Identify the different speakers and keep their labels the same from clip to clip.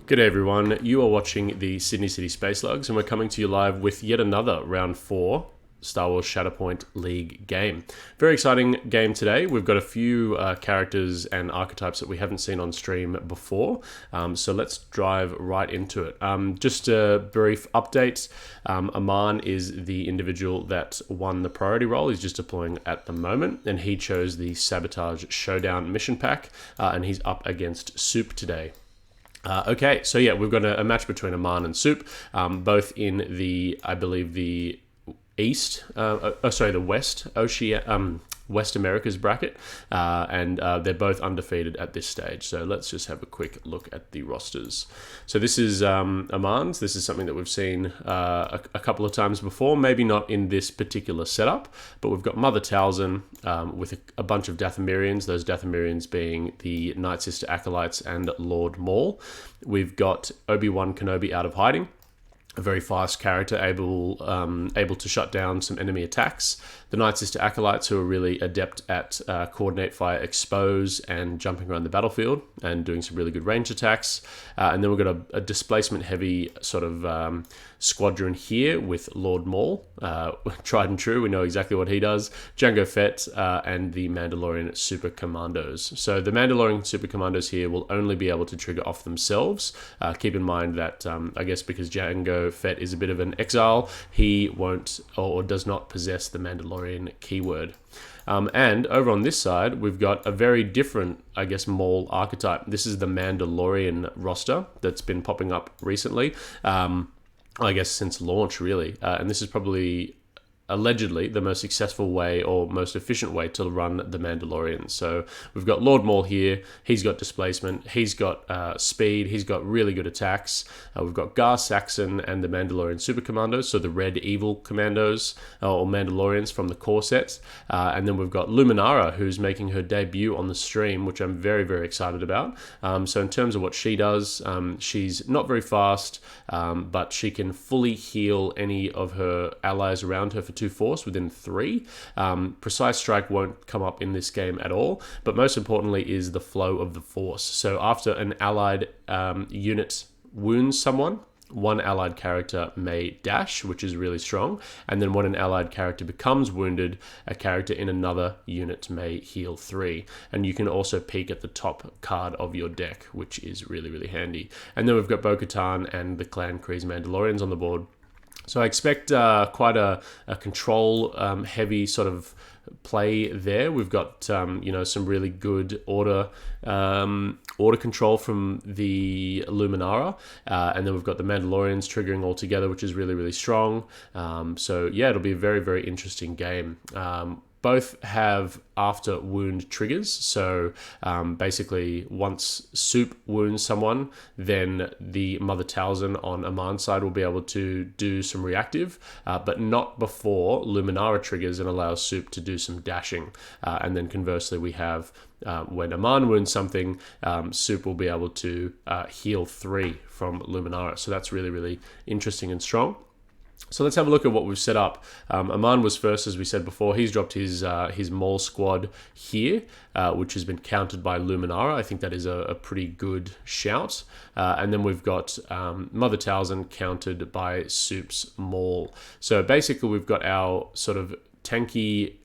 Speaker 1: G'day everyone, you are watching the Sydney City Space Lugs and we're coming to you live with yet another Round 4 Star Wars Shatterpoint League game. Very exciting game today. We've got a few characters and archetypes that we haven't seen on stream before, so let's drive right into it. Just a brief update, Aman is the individual that won the priority role. He's just deploying at the moment and he chose the Sabotage Showdown mission pack and he's up against Souup today. Okay, so yeah, we've got a match between Aman and Souup, both in the, I believe, the West America's bracket, and they're both undefeated at this stage. So let's just have a quick look at the rosters. So this is Aman's. This is something that we've seen a couple of times before, maybe not in this particular setup, but we've got Mother Talzin with a bunch of Dathomirians, those Dathomirians being the Night Sister Acolytes and Lord Maul. We've got Obi-Wan Kenobi out of hiding, a very fast character, able to shut down some enemy attacks. The Night Sister Acolytes, who are really adept at coordinate fire, expose, and jumping around the battlefield and doing some really good range attacks. And then we've got a displacement-heavy sort of squadron here with Lord Maul, tried and true. We know exactly what he does. Jango Fett and the Mandalorian Super Commandos. So the Mandalorian Super Commandos here will only be able to trigger off themselves. Keep in mind that I guess because Jango Fett is a bit of an exile, he won't or does not possess the Mandalorian keyword. And over on this side, we've got a very different, I guess, Maul archetype. This is the Mandalorian roster that's been popping up recently, I guess since launch, really. And this is probably allegedly the most successful way or most efficient way to run the Mandalorian. So we've got Lord Maul here. He's got displacement. He's got speed. He's got really good attacks. We've got Gar Saxon and the Mandalorian Super Commandos, so the Red Evil Commandos or Mandalorians from the core set. And then we've got Luminara, who's making her debut on the stream, which I'm very, very excited about. So in terms of what she does, she's not very fast, but she can fully heal any of her allies around her for 2 force within 3. Precise strike won't come up in this game at all, but most importantly is the flow of the force. So after an allied unit wounds someone, one allied character may dash, which is really strong, and then when an allied character becomes wounded, a character in another unit may heal 3. And you can also peek at the top card of your deck, which is really, really handy. And then we've got Bo-Katan and the Clan Kryze Mandalorians on the board. So I expect quite a control heavy sort of play there. We've got some really good order control from the Luminara, and then we've got the Mandalorians triggering all together, which is really, really strong. So yeah, it'll be a very, very interesting game. Both have after wound triggers, so basically once Souup wounds someone, then the Mother Talzin on Aman's side will be able to do some reactive, but not before Luminara triggers and allows Souup to do some dashing. And then conversely, we have when Aman wounds something, Souup will be able to heal 3 from Luminara. So that's really, really interesting and strong. So let's have a look at what we've set up. Aman was first, as we said before. He's dropped his Maul squad here, which has been countered by Luminara. I think that is a pretty good shout. And then we've got Mother Talzin countered by Soup's Maul. So basically we've got our sort of tanky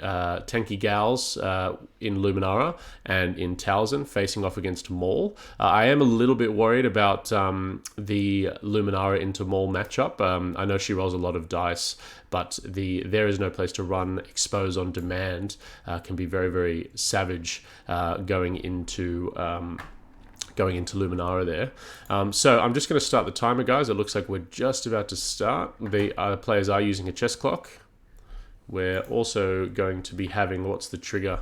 Speaker 1: gals in Luminara and in Talzin facing off against Maul. I am a little bit worried about the Luminara into Maul matchup. I know she rolls a lot of dice, but there is no place to run expose on demand can be very, very savage going into Luminara there. So I'm just going to start the timer, guys. It looks like we're just about to start. The players are using a chess clock. We're also going to be having, what's the trigger?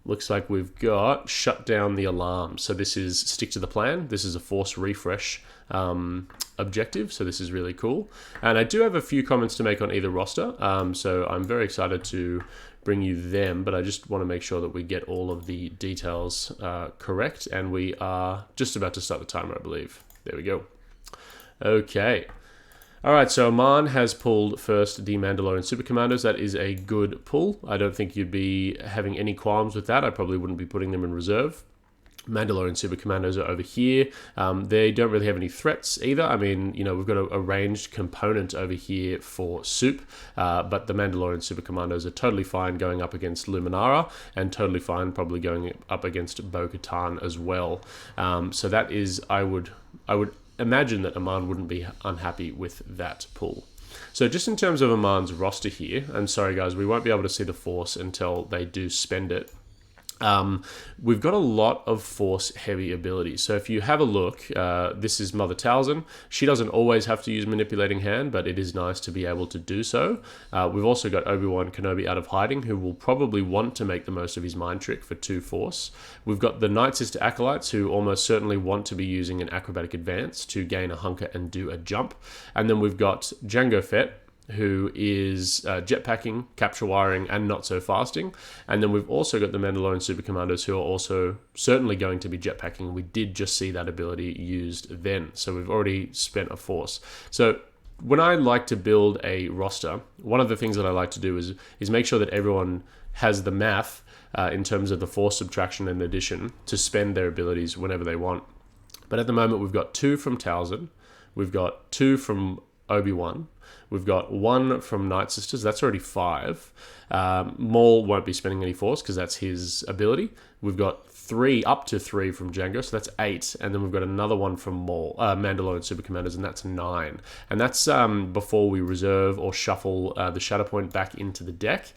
Speaker 1: Looks like we've got shut down the alarm. So this is stick to the plan. This is a force refresh objective. So this is really cool. And I do have a few comments to make on either roster. So I'm very excited to bring you them, but I just want to make sure that we get all of the details correct. And we are just about to start the timer, I believe. There we go. Okay. All right, so Aman has pulled first the Mandalorian Super Commandos. That is a good pull. I don't think you'd be having any qualms with that. I probably wouldn't be putting them in reserve. Mandalorian Super Commandos are over here. They don't really have any threats either. I mean, you know, we've got a ranged component over here for Soup, but the Mandalorian Super Commandos are totally fine going up against Luminara, and totally fine probably going up against Bo-Katan as well. So that is, I would imagine that Aman wouldn't be unhappy with that pull. So just in terms of Aman's roster here, and sorry guys, we won't be able to see the Force until they do spend it. We've got a lot of Force heavy abilities. So if you have a look, this is Mother Talzin. She doesn't always have to use Manipulating Hand, but it is nice to be able to do so. We've also got Obi-Wan Kenobi out of hiding, who will probably want to make the most of his mind trick for 2 Force. We've got the Night Sister Acolytes, who almost certainly want to be using an Acrobatic Advance to gain a hunker and do a jump. And then we've got Jango Fett, who is jetpacking, capture wiring, and not so fasting. And then we've also got the Mandalorian Super Commandos, who are also certainly going to be jetpacking. We did just see that ability used then, so we've already spent a Force. So when I like to build a roster, one of the things that I like to do is make sure that everyone has the math in terms of the Force subtraction and addition to spend their abilities whenever they want. But at the moment, we've got 2 from Talzin, we've got 2 from Obi-Wan, we've got 1 from Night Sisters, that's already 5. Maul won't be spending any Force because that's his ability. We've got 3, up to 3 from Jango, so that's 8. And then we've got another one from Maul, Mandalorian Super Commanders, and that's 9. And that's before we reserve or shuffle the Shatterpoint back into the deck.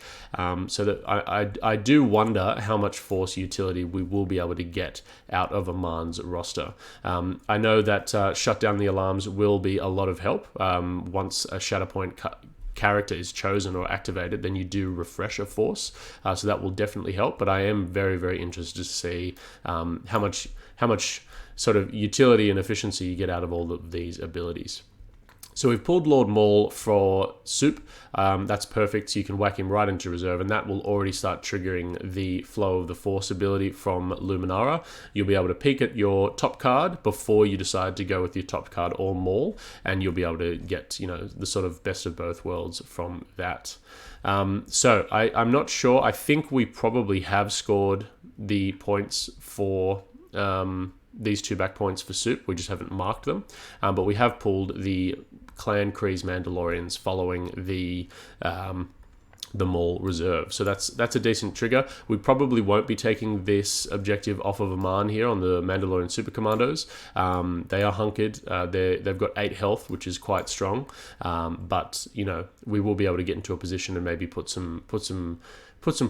Speaker 1: So that I do wonder how much Force utility we will be able to get out of Aman's roster. I know that Shut Down the Alarms will be a lot of help. Once a Shatterpoint character is chosen or activated, then you do refresh a Force, so that will definitely help. But I am very, very interested to see how much sort of utility and efficiency you get out of all of these abilities. So we've pulled Lord Maul for Soup. That's perfect. So you can whack him right into reserve, and that will already start triggering the flow of the Force ability from Luminara. You'll be able to peek at your top card before you decide to go with your top card or Maul, and you'll be able to get, you know, the sort of best of both worlds from that. So I'm not sure. I think we probably have scored the points for these 2 back points for Soup. We just haven't marked them, but we have pulled the Clan Kryze Mandalorians following the Maul reserve. So that's a decent trigger. We probably won't be taking this objective off of Aman here on the Mandalorian Super Commandos. They are hunkered. They've got 8 health, which is quite strong. But you know, we will be able to get into a position and maybe put some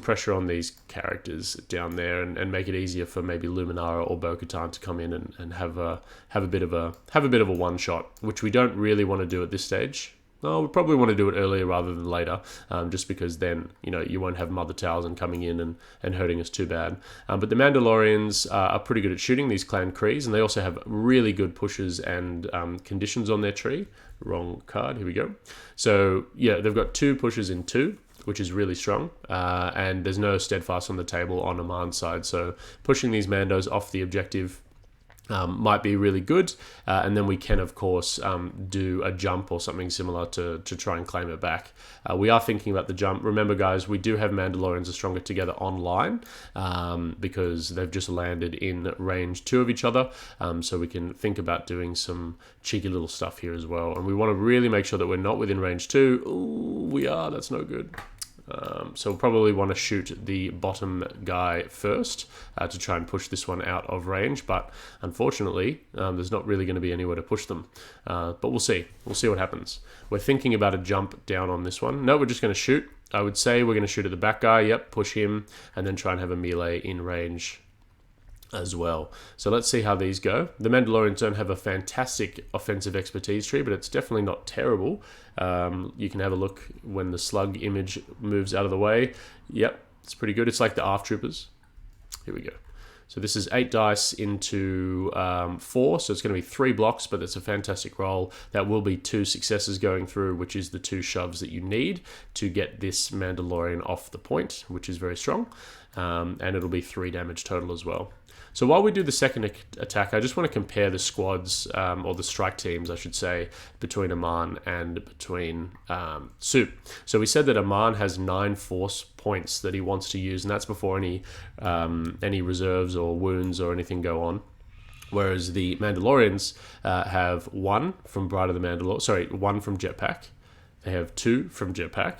Speaker 1: pressure on these characters down there and make it easier for maybe Luminara or Bo-Katan to come in and have a bit of a one shot, which we don't really want to do at this stage. No, we probably want to do it earlier rather than later, just because then, you know, you won't have Mother Talzin coming in and hurting us too bad. But the Mandalorians are pretty good at shooting these Clan Kryze, and they also have really good pushes and conditions on their tree. Wrong card, here we go. So yeah, they've got 2 pushes in 2, which is really strong, and there's no steadfast on the table on Aman's side, so pushing these Mandos off the objective might be really good, and then we can of course do a jump or something similar to try and claim it back. We are thinking about the jump. Remember guys, we do have Mandalorians are stronger together online, because they've just landed in range 2 of each other, so we can think about doing some cheeky little stuff here as well, and we want to really make sure that we're not within range 2. Ooh, we are, that's no good. So we'll probably want to shoot the bottom guy first to try and push this one out of range, but unfortunately there's not really going to be anywhere to push them, but we'll see what happens. We're thinking about a jump down on this one. No, we're just going to shoot. I would say we're going to shoot at the back guy, yep, push him, and then try and have a melee in range as well. So let's see how these go. The Mandalorians don't have a fantastic offensive expertise tree, but it's definitely not terrible. You can have a look when the slug image moves out of the way. Yep, it's pretty good. It's like the ARF troopers. Here we go. So this is 8 dice into 4, so it's going to be 3 blocks, but it's a fantastic roll. That will be 2 successes going through, which is the 2 shoves that you need to get this Mandalorian off the point, which is very strong. And it'll be 3 damage total as well. So while we do the second attack, I just want to compare the squads, or the strike teams, I should say, between Aman and between Souup. So we said that Aman has 9 force points that he wants to use, and that's before any reserves or wounds or anything go on. Whereas the Mandalorians have 1 from Bride of the Mandalore. Sorry, 1 from Jetpack. They have 2 from Jetpack.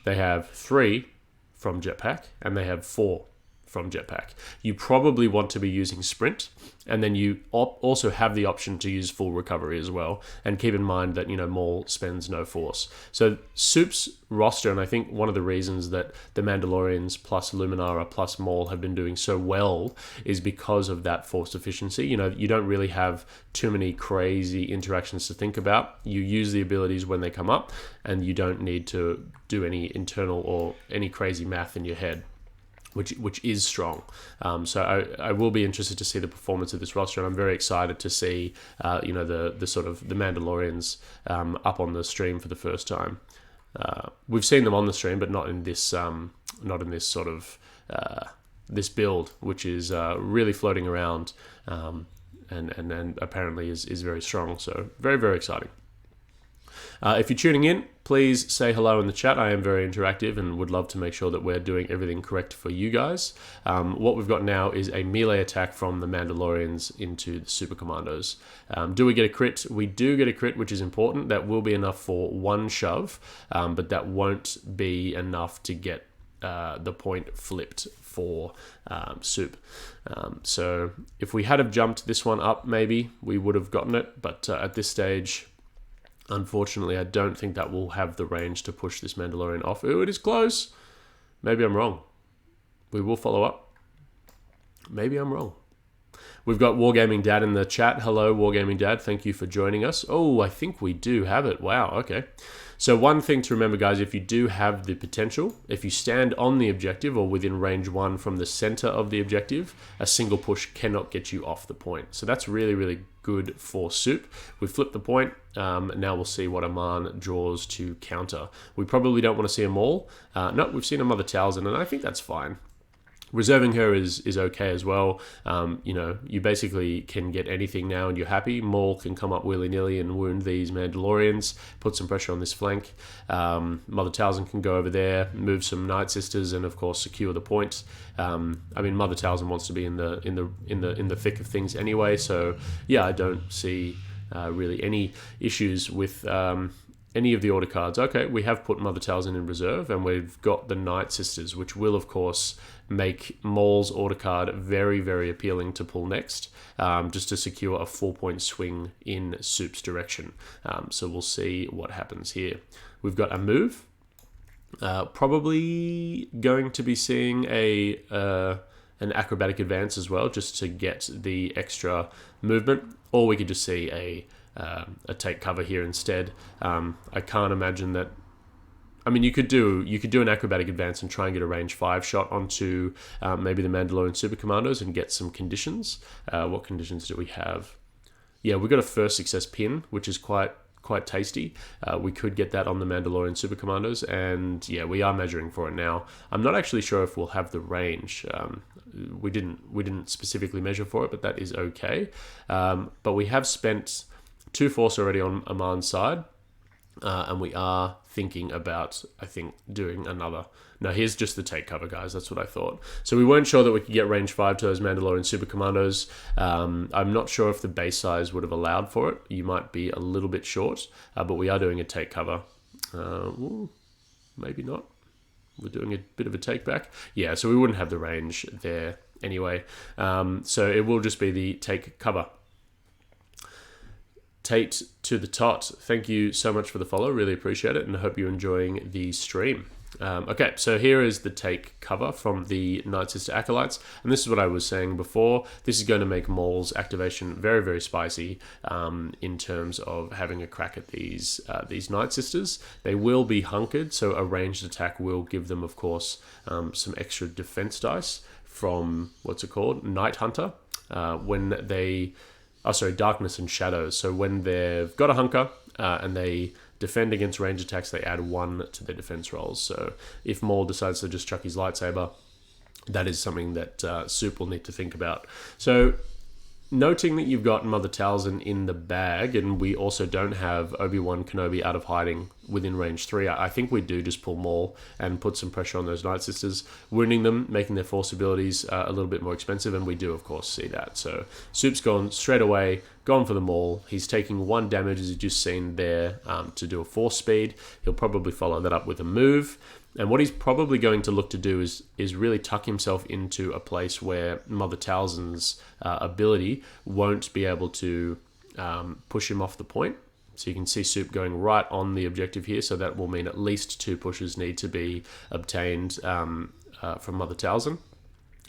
Speaker 1: They have 3 from Jetpack, and they have 4 from Jetpack. You probably want to be using Sprint, and then you also have the option to use full recovery as well. And keep in mind that, Maul spends no force. So Soup's roster, and I think one of the reasons that the Mandalorians plus Luminara plus Maul have been doing so well is because of that force efficiency. You don't really have too many crazy interactions to think about. You use the abilities when they come up, and you don't need to do any internal or any crazy math in your head, which is strong. So I will be interested to see the performance of this roster, and I'm very excited to see the sort of the Mandalorians up on the stream for the first time. We've seen them on the stream, but not in this sort of this build, which is really floating around, and apparently is very strong. So very, very exciting. If you're tuning in, please say hello in the chat. I am very interactive and would love to make sure that we're doing everything correct for you guys. What we've got now is a melee attack from the Mandalorians into the Super Commandos. Do we get a crit? We do get a crit, which is important. That will be enough for 1 shove, but that won't be enough to get the point flipped for Soup. So if we had have jumped this one up, maybe we would have gotten it, but at this stage, unfortunately, I don't think that will have the range to push this Mandalorian off. Ooh, it is close. Maybe I'm wrong. We will follow up. Maybe I'm wrong. We've got Wargaming Dad in the chat. Hello, Wargaming Dad. Thank you for joining us. Oh, I think we do have it. Wow, okay. So one thing to remember, guys, if you do have the potential, if you stand on the objective or within range 1 from the center of the objective, a single push cannot get you off the point. So that's really, really good for Soup. We flipped the point. Now we'll see what Aman draws to counter. We probably don't want to see a Maul. No, we've seen a Mother Talzin, and I think that's fine. Reserving her is okay as well. You basically can get anything now and you're happy. Maul can come up willy-nilly and wound these Mandalorians, put some pressure on this flank. Mother Talzin can go over there, move some Night Sisters, and of course secure the point. Mother Talzin wants to be in the thick of things anyway. So yeah, I don't see really any issues with any of the order cards. Okay, we have put Mother Talzin in reserve, and we've got the Night Sisters, which will of course make Maul's order card very, very appealing to pull next, just to secure a 4-point swing in Soup's direction. So we'll see what happens here. We've got a move. Probably going to be seeing an acrobatic advance as well, just to get the extra movement, or we could just see a take cover here instead. I can't imagine that. You could do an acrobatic advance and try and get a range 5 shot onto maybe the Mandalorian Super Commandos and get some conditions. What conditions do we have? Yeah, we got a first success pin, which is quite tasty. We could get that on the Mandalorian Super Commandos, and yeah, we are measuring for it now. I'm not actually sure if we'll have the range. We didn't specifically measure for it, but that is okay. But we have spent 2 force already on Aman's side, and we are thinking about, I think, doing another. No, here's just the take cover, guys. That's what I thought. So we weren't sure that we could get range 5 to those Mandalorian Super Commandos. I'm not sure if the base size would have allowed for it. You might be a little bit short, but we are doing a take cover. Maybe not. We're doing a bit of a take back. Yeah, so we wouldn't have the range there anyway. So it will just be the take cover. Tate to the tot, thank you so much for the follow. Really appreciate it, and I hope you're enjoying the stream. Okay, so here is the take cover from the Night Sister Acolytes, and this is what I was saying before. This is going to make Maul's activation very, very spicy in terms of having a crack at these Night Sisters. They will be hunkered, so a ranged attack will give them, of course, some extra defense dice from, Night Hunter, Darkness and Shadows. So when they've got a hunker and they defend against range attacks, they add 1 to their defense rolls. So if Maul decides to just chuck his lightsaber that is something that Soup will need to think about. So, noting that you've got Mother Talzin in the bag, and we also don't have Obi-Wan Kenobi out of hiding within range 3, I think we do just pull Maul and put some pressure on those Night Sisters, wounding them, making their Force abilities a little bit more expensive, and we do, of course, see that. So Soup's gone straight away, gone for the Maul. He's taking 1 damage, as you've just seen there, to do a Force speed. He'll probably follow that up with a move. And what he's probably going to look to do is really tuck himself into a place where Mother Talzin's ability won't be able to push him off the point. So you can see Soup going right on the objective here. So that will mean at least 2 pushes need to be obtained from Mother Talzin.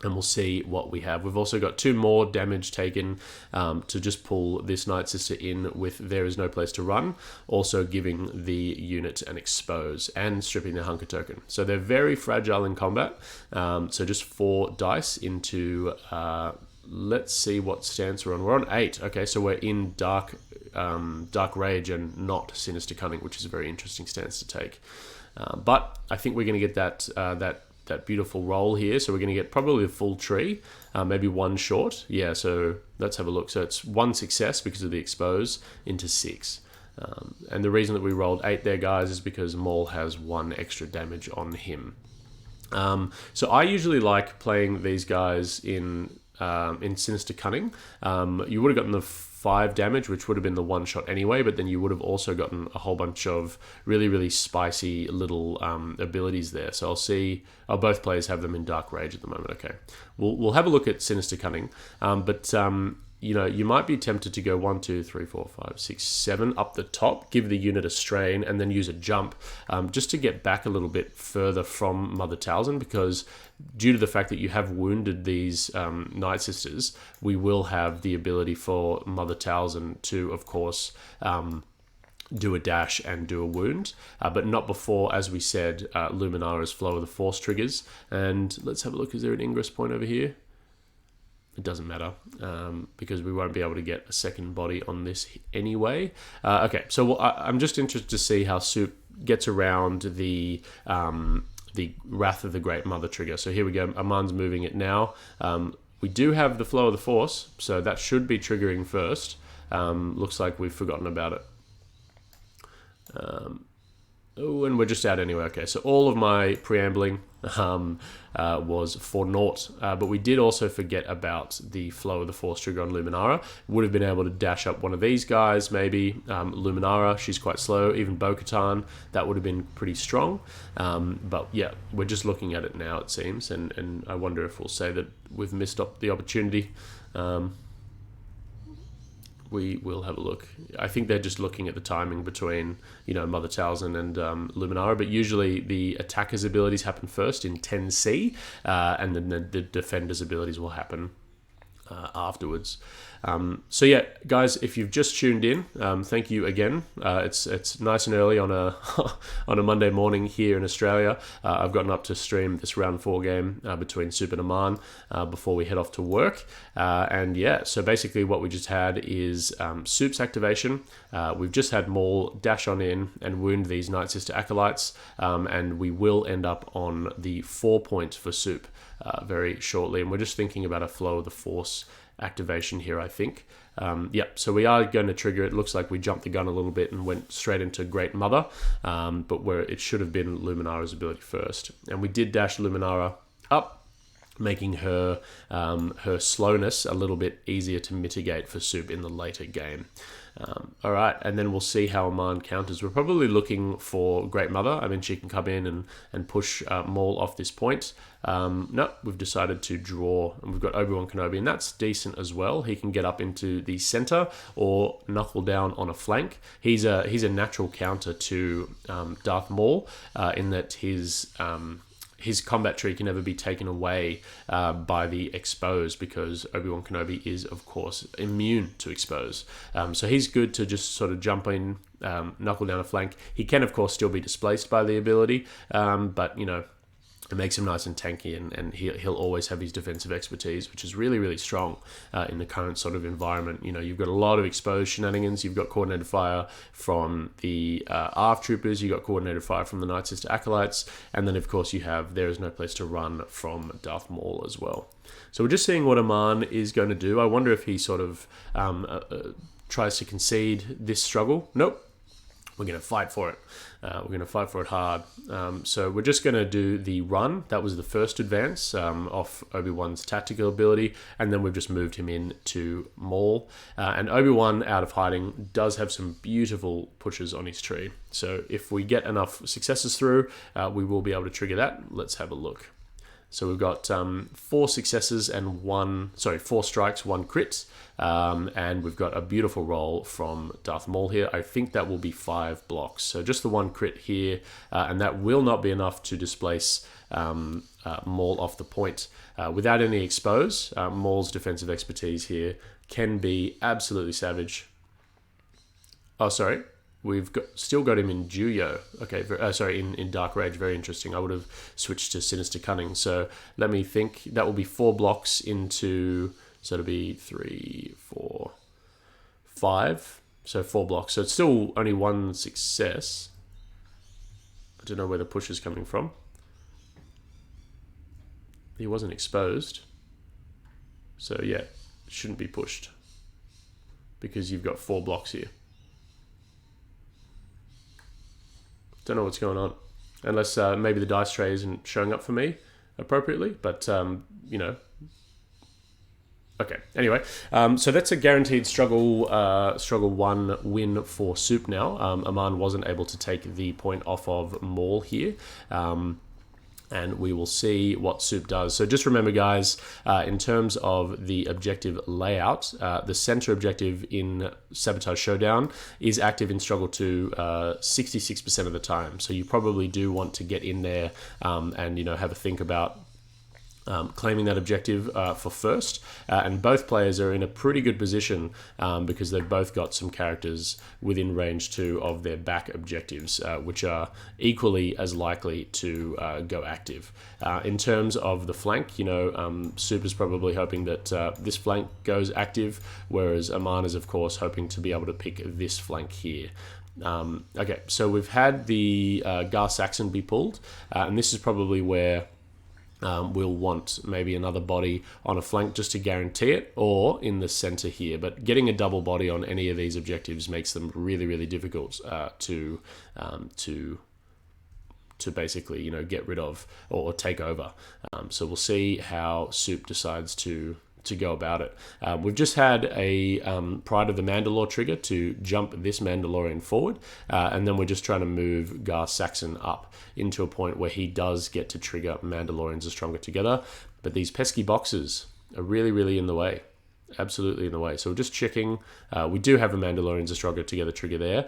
Speaker 1: And we'll see what we have. We've also got 2 more damage taken to just pull this Night Sister in with There Is No Place to Run, also giving the unit an expose and stripping their Hunker token. So they're very fragile in combat. So just 4 dice into, let's see what stance we're on. We're on 8. Okay, so we're in Dark Rage and not Sinister Cunning, which is a very interesting stance to take. But I think we're going to get that beautiful roll here. So we're going to get probably a full tree, maybe 1 short. Yeah, so let's have a look. So it's 1 success because of the expose into 6. And the reason that we rolled 8 there, guys, is because Maul has 1 extra damage on him. So I usually like playing these guys in Sinister Cunning. You would have gotten the 5 damage, which would have been the 1 shot anyway, but then you would have also gotten a whole bunch of really, really spicy little abilities there. So I'll see, both players have them in Dark Rage at the moment. Okay, we'll have a look at Sinister Cunning, but you know, you might be tempted to go 1, 2, 3, 4, 5, 6, 7 up the top, give the unit a strain, and then use a jump just to get back a little bit further from Mother Talzin, because due to the fact that you have wounded these Night Sisters, we will have the ability for Mother Talzin to, of course, do a dash and do a wound, but not before, as we said, Luminara's Flow of the Force triggers. And let's have a look. Is there an ingress point over here? It doesn't matter because we won't be able to get a second body on this anyway. Okay, so I'm just interested to see how Soup gets around the Wrath of the Great Mother trigger. So here we go. Aman's moving it now. We do have the Flow of the Force, so that should be triggering first. Looks like we've forgotten about it. Oh, and we're just out anyway. Okay, so all of my preambling was for naught. But we did also forget about the Flow of the Force trigger on Luminara. Would have been able to dash up one of these guys, maybe. Luminara, she's quite slow. Even Bo-Katan, that would have been pretty strong. But yeah, we're just looking at it now, it seems. And I wonder if we'll say that we've missed up the opportunity. We will have a look. I think they're just looking at the timing between, you know, Mother Talzin and Luminara, but usually the attacker's abilities happen first in 10C, and then the defender's abilities will happen afterwards. So yeah, guys, if you've just tuned in, thank you again. It's nice and early on a on a Monday morning here in Australia. I've gotten up to stream this round 4 game between Soup and Aman before we head off to work. And yeah, so basically what we just had is Soup's activation. We've just had Maul dash on in and wound these Night Sister Acolytes, and we will end up on the 4 point for Soup very shortly. And we're just thinking about a Flow of the Force activation here, I think. So we are going to trigger it. Looks like we jumped the gun a little bit and went straight into Great Mother, but where it should have been Luminara's ability first. And we did dash Luminara up, making her her slowness a little bit easier to mitigate for Soup in the later game. All right, and then we'll see how Aman counters. We're probably looking for Great Mother. I mean, she can come in and push Maul off this point. No, we've decided to draw, and we've got Obi-Wan Kenobi, and that's decent as well. He can get up into the center or knuckle down on a flank. He's a natural counter to Darth Maul in that his combat tree can never be taken away by the expose, because Obi-Wan Kenobi is, of course, immune to expose. So he's good to just sort of jump in, knuckle down a flank. He can, of course, still be displaced by the ability, but, you know, It makes him nice and tanky, and he'll always have his defensive expertise, which is really, really strong in the current sort of environment. You know, you've got a lot of exposed shenanigans. You've got coordinated fire from the ARF troopers. You've got coordinated fire from the Night Sister acolytes. And then, of course, you have There Is No Place to Run from Darth Maul as well. So we're just seeing what Aman is going to do. I wonder if he sort of tries to concede this struggle. Nope. We're going to fight for it. We're going to fight for it hard. So we're just going to do the run. That was the first advance off Obi-Wan's tactical ability. And then we've just moved him in to Maul. And Obi-Wan, out of hiding, does have some beautiful pushes on his tree. So if we get enough successes through, we will be able to trigger that. Let's have a look. So we've got 4 successes and 4 strikes, 1 crit. And we've got a beautiful roll from Darth Maul here. I think that will be 5 blocks. So just the 1 crit here. And that will not be enough to displace Maul off the point. Without any expose, Maul's defensive expertise here can be absolutely savage. Oh, sorry. We've still got him in Juyo. Okay, in Dark Rage. Very interesting. I would have switched to Sinister Cunning. So let me think. That will be 4 blocks into... So it'll be 3, 4, 5. So 4 blocks. So it's still only 1 success. I don't know where the push is coming from. He wasn't exposed. So yeah, it shouldn't be pushed. Because you've got 4 blocks here. Don't know what's going on. Unless maybe the dice tray isn't showing up for me appropriately. But, you know. Okay, anyway. So that's a guaranteed struggle 1 win for Souup now. Aman wasn't able to take the point off of Maul here. And we will see what Souup does. So just remember, guys, in terms of the objective layout, the center objective in Sabotage Showdown is active in Struggle 2 66% of the time. So you probably do want to get in there and, you know, have a think about claiming that objective for first. And both players are in a pretty good position because they've both got some characters within range 2 of their back objectives, which are equally as likely to go active. In terms of the flank, you know, Souup is probably hoping that this flank goes active, whereas Aman is, of course, hoping to be able to pick this flank here. Okay, so we've had the Gar Saxon be pulled, and this is probably where we'll want maybe another body on a flank just to guarantee it, or in the center here. But getting a double body on any of these objectives makes them really, really difficult to basically, you know, get rid of or take over. So we'll see how Souup decides to go about it. We've just had a Pride of the Mandalore trigger to jump this Mandalorian forward, and then we're just trying to move Gar Saxon up into a point where he does get to trigger Mandalorians Are Stronger Together. But these pesky boxes are really, really in the way. Absolutely in the way. So we're just checking. We do have a Mandalorians Are Stronger Together trigger there,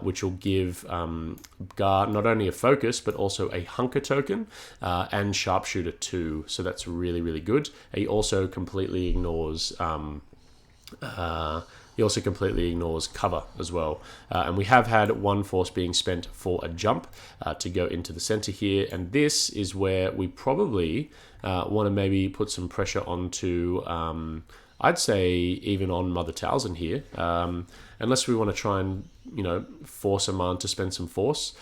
Speaker 1: which will give Gar not only a focus, but also a hunker token and sharpshooter 2. So that's really, really good. He also completely ignores cover as well. And we have had 1 force being spent for a jump to go into the center here. And this is where we probably want to maybe put some pressure onto... I'd say even on Mother Talzin here, unless we want to try and, you know, force Aman to spend some force.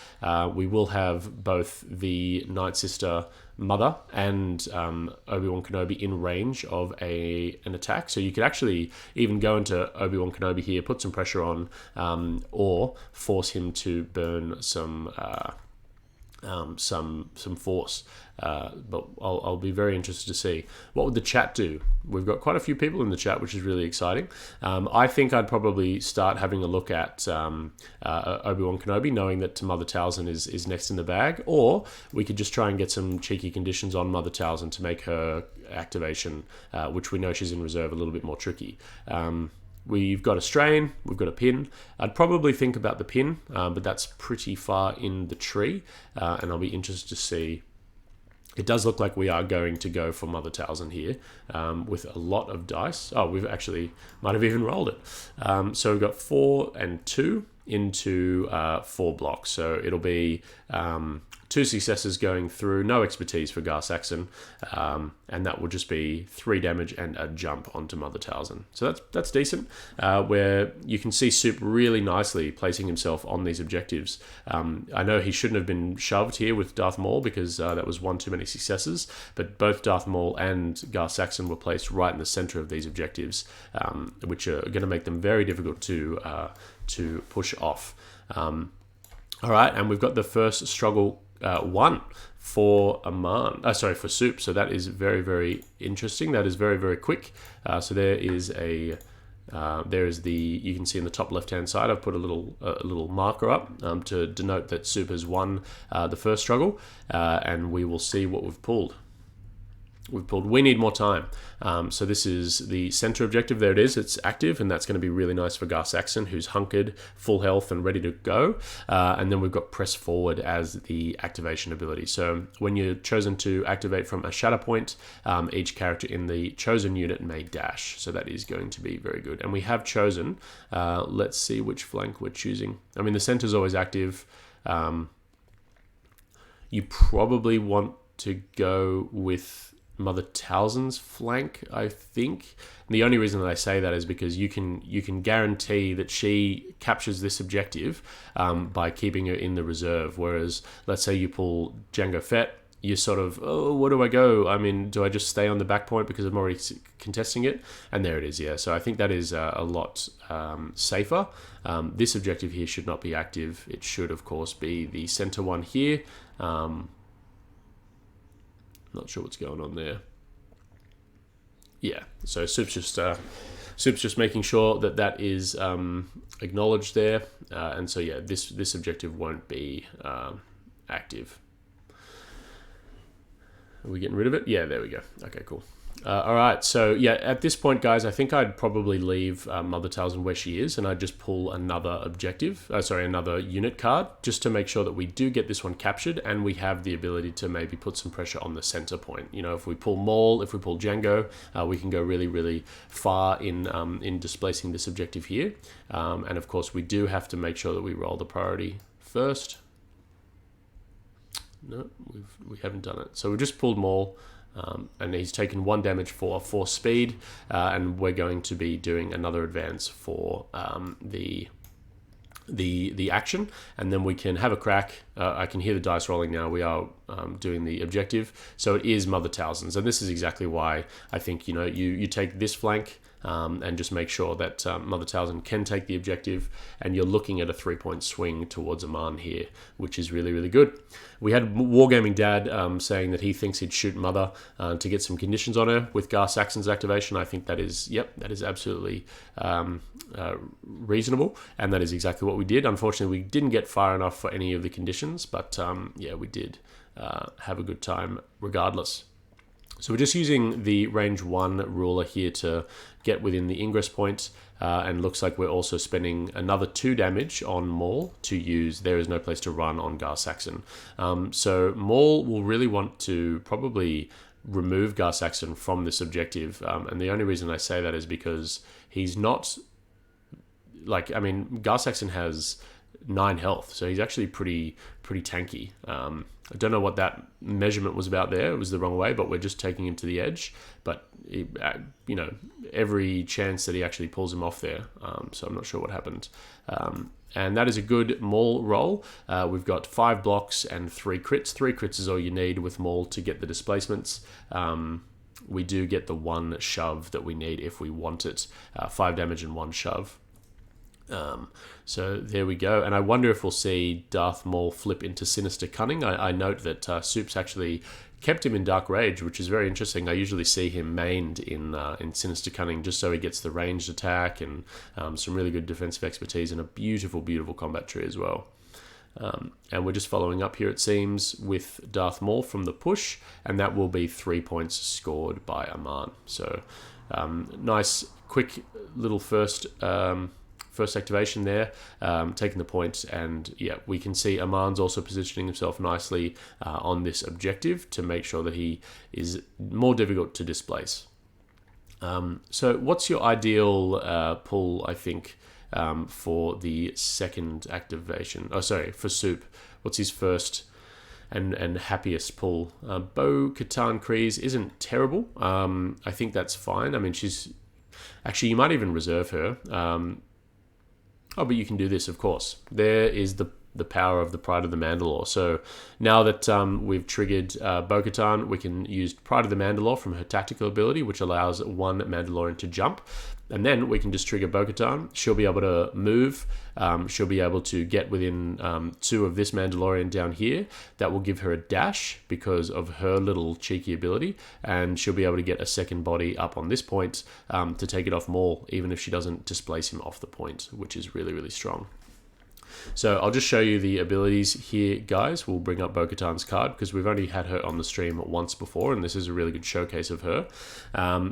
Speaker 1: We will have both the Night Sister Mother and Obi-Wan Kenobi in range of an attack. So you could actually even go into Obi-Wan Kenobi here, put some pressure on, or force him to burn some force. But I'll be very interested to see what would the chat do. We've got quite a few people in the chat, which is really exciting. I think I'd probably start having a look at Obi-Wan Kenobi, knowing that Mother Talzin is next in the bag, or we could just try and get some cheeky conditions on Mother Talzin to make her activation, which we know she's in reserve, a little bit more tricky. We've got a strain, we've got a pin. I'd probably think about the pin, but that's pretty far in the tree, and I'll be interested to see. It does look like we are going to go for Mother Talzin here with a lot of dice. Oh, we've actually might have even rolled it. So we've got 4 and 2 into 4 blocks. So it'll be 2 successes going through, no expertise for Gar Saxon, and that will just be 3 damage and a jump onto Mother Talzin. So that's decent, where you can see Souup really nicely placing himself on these objectives. I know he shouldn't have been shoved here with Darth Maul because that was one too many successes, but both Darth Maul and Gar Saxon were placed right in the center of these objectives, which are going to make them very difficult to push off. All right, and we've got the first struggle 1 for Aman. For Souup. So that is very, very interesting. That is very, very quick. So there is the, you can see in the top left-hand side, I've put a little marker up to denote that Souup has won the first struggle, and we will see what we've pulled. We need more time. So this is the center objective. There it is. It's active, and that's going to be really nice for Gar Saxon, who's hunkered, full health, and ready to go. And then we've got press forward as the activation ability. So when you're chosen to activate from a Shatterpoint, each character in the chosen unit may dash. So that is going to be very good. And we have chosen. Let's see which flank we're choosing. I mean, the center's always active. You probably want to go with Mother Talzin's flank, I think. And the only reason that I say that is because you can guarantee that she captures this objective by keeping her in the reserve. Whereas, let's say you pull Jango Fett, you're sort of, oh, where do I go? I mean, do I just stay on the back point because I'm already contesting it? And there it is, yeah. So I think that is a lot safer. This objective here should not be active. It should, of course, be the center one here. Not sure what's going on there. Yeah, so Soup's just making sure that is acknowledged there, and so yeah, this objective won't be active. Are we getting rid of it? Yeah, there we go. Okay, cool. All right, so yeah, at this point, guys, I think I'd probably leave Mother Talzin where she is, and I'd just pull another another unit card, just to make sure that we do get this one captured, and we have the ability to maybe put some pressure on the center point. You know, if we pull Maul, if we pull Jango, we can go really, really far in displacing this objective here. And of course, we do have to make sure that we roll the priority first. No, we haven't done it. So we just pulled Maul. And he's taken 1 damage for 4 speed, and we're going to be doing another advance for the action, and then we can have a crack. I can hear the dice rolling now. We are doing the objective, so it is Mother Talzin's, and this is exactly why I think you take this flank. And just make sure that Mother Talzin can take the objective, and you're looking at a 3-point swing towards Aman here, which is really, really good. We had Wargaming Dad saying that he thinks he'd shoot Mother to get some conditions on her with Gar Saxon's activation. I think that is absolutely reasonable, and that is exactly what we did. Unfortunately, we didn't get far enough for any of the conditions, but yeah, we did have a good time regardless. So we're just using the range 1 ruler here to get within the ingress point, and looks like we're also spending another 2 damage on Maul to use There Is No Place to Run on Gar Saxon. So Maul will really want to probably remove Gar Saxon from this objective, and the only reason I say that is because he's not... Gar Saxon has 9 health, so he's actually pretty tanky. I don't know what that measurement was about there. It was the wrong way, but we're just taking him to the edge. But, every chance that he actually pulls him off there. So I'm not sure what happened. And that is a good Maul roll. We've got 5 blocks and 3 crits. 3 crits is all you need with Maul to get the displacements. We do get the 1 shove that we need if we want it. 5 damage and 1 shove. So there we go, and I wonder if we'll see Darth Maul flip into Sinister Cunning. I note that Soup's actually kept him in Dark Rage, which is very interesting. I usually see him mained in Sinister Cunning just so he gets the ranged attack and some really good defensive expertise and a beautiful, beautiful combat tree as well. And we're just following up here, it seems, with Darth Maul from the push, and that will be 3 points scored by Aman. So nice, quick little first activation there, taking the point, and yeah, we can see Aman's also positioning himself nicely on this objective to make sure that he is more difficult to displace. So what's your ideal pull, I think, for the second activation? Oh, sorry, for Souup. What's his first and happiest pull. Bo-Katan Kryze isn't terrible. I think that's fine. I mean, she's actually, you might even reserve her. Oh, but you can do this, of course. There is the power of the Pride of the Mandalore. So now that we've triggered Bo-Katan, we can use Pride of the Mandalore from her tactical ability, which allows one Mandalorian to jump. And then we can just trigger Bo-Katan. She'll be able to move. She'll be able to get within 2 of this Mandalorian down here. That will give her a dash because of her little cheeky ability. And she'll be able to get a second body up on this point to take it off Maul, even if she doesn't displace him off the point, which is really, really strong. So I'll just show you the abilities here, guys. We'll bring up Bo-Katan's card because we've only had her on the stream once before, and this is a really good showcase of her.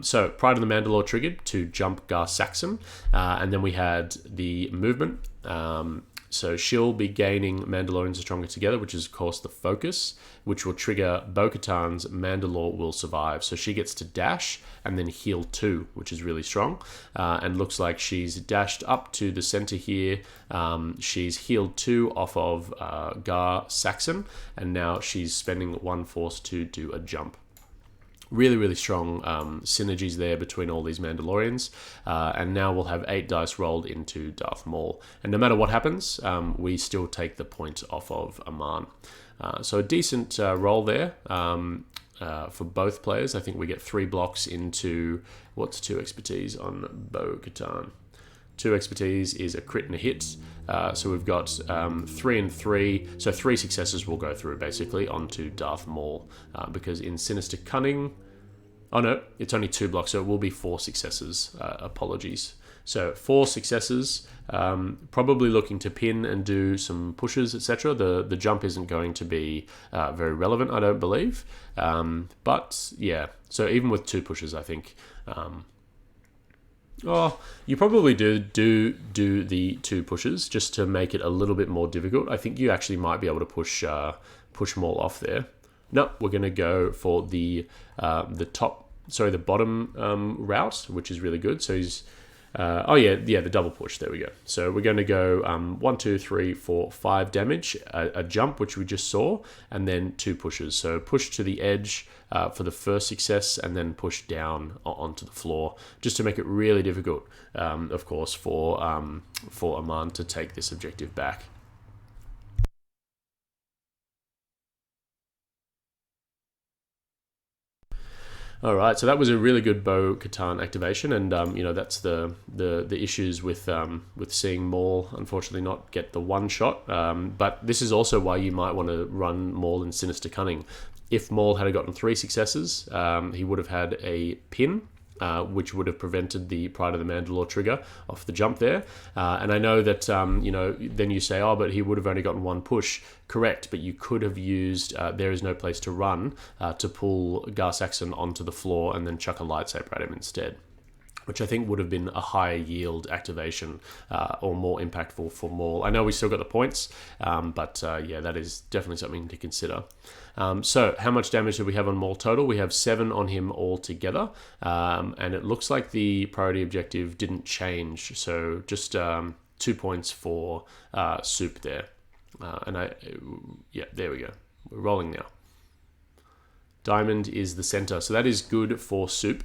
Speaker 1: So Pride of the Mandalore triggered to jump Gar Saxon, and then we had the movement. So she'll be gaining Mandalorians are stronger together, which is of course the focus, which will trigger Bo-Katan's Mandalore will survive. So she gets to dash and then heal 2, which is really strong. And looks like she's dashed up to the center here. She's healed 2 off of Gar Saxon, and now she's spending 1 force to do a jump. Really, really strong synergies there between all these Mandalorians. And now we'll have 8 dice rolled into Darth Maul. And no matter what happens, we still take the point off of Aman. So a decent roll there for both players. I think we get 3 blocks into... What's 2 expertise on Bo-Katan? 2 expertise is a crit and a hit. So we've got 3 and 3. So 3 successes will go through basically onto Darth Maul. Because in Sinister Cunning... Oh no, it's only 2 blocks, so it will be 4 successes. Apologies. So 4 successes, probably looking to pin and do some pushes, etc. The jump isn't going to be very relevant, I don't believe. But yeah, so even with 2 pushes, I think... you probably do the 2 pushes just to make it a little bit more difficult. I think you actually might be able to push Maul off there. No, we're going to go for the bottom route, which is really good. So he's the double push. There we go. So we're going to go 1, 2, 3, 4, 5 damage, a jump, which we just saw, and then 2 pushes. So push to the edge for the first success, and then push down onto the floor, just to make it really difficult, of course, for Aman to take this objective back. All right, so that was a really good Bo-Katan activation, and that's the issues with seeing Maul unfortunately not get the 1 shot. But this is also why you might want to run Maul in Sinister Cunning. If Maul had gotten 3 successes, he would have had a pin. Which would have prevented the Pride of the Mandalore trigger off the jump there. And I know that, then you say, but he would have only gotten 1 push. Correct, but you could have used There Is No Place to Run to pull Gar Saxon onto the floor and then chuck a lightsaber at him instead, which I think would have been a higher yield activation or more impactful for Maul. I know we still got the points, but that is definitely something to consider. So how much damage do we have on Maul total? We have 7 on him altogether, and it looks like the priority objective didn't change, so just 2 points for Souup there. There we go. We're rolling now. Diamond is the center, so that is good for Souup.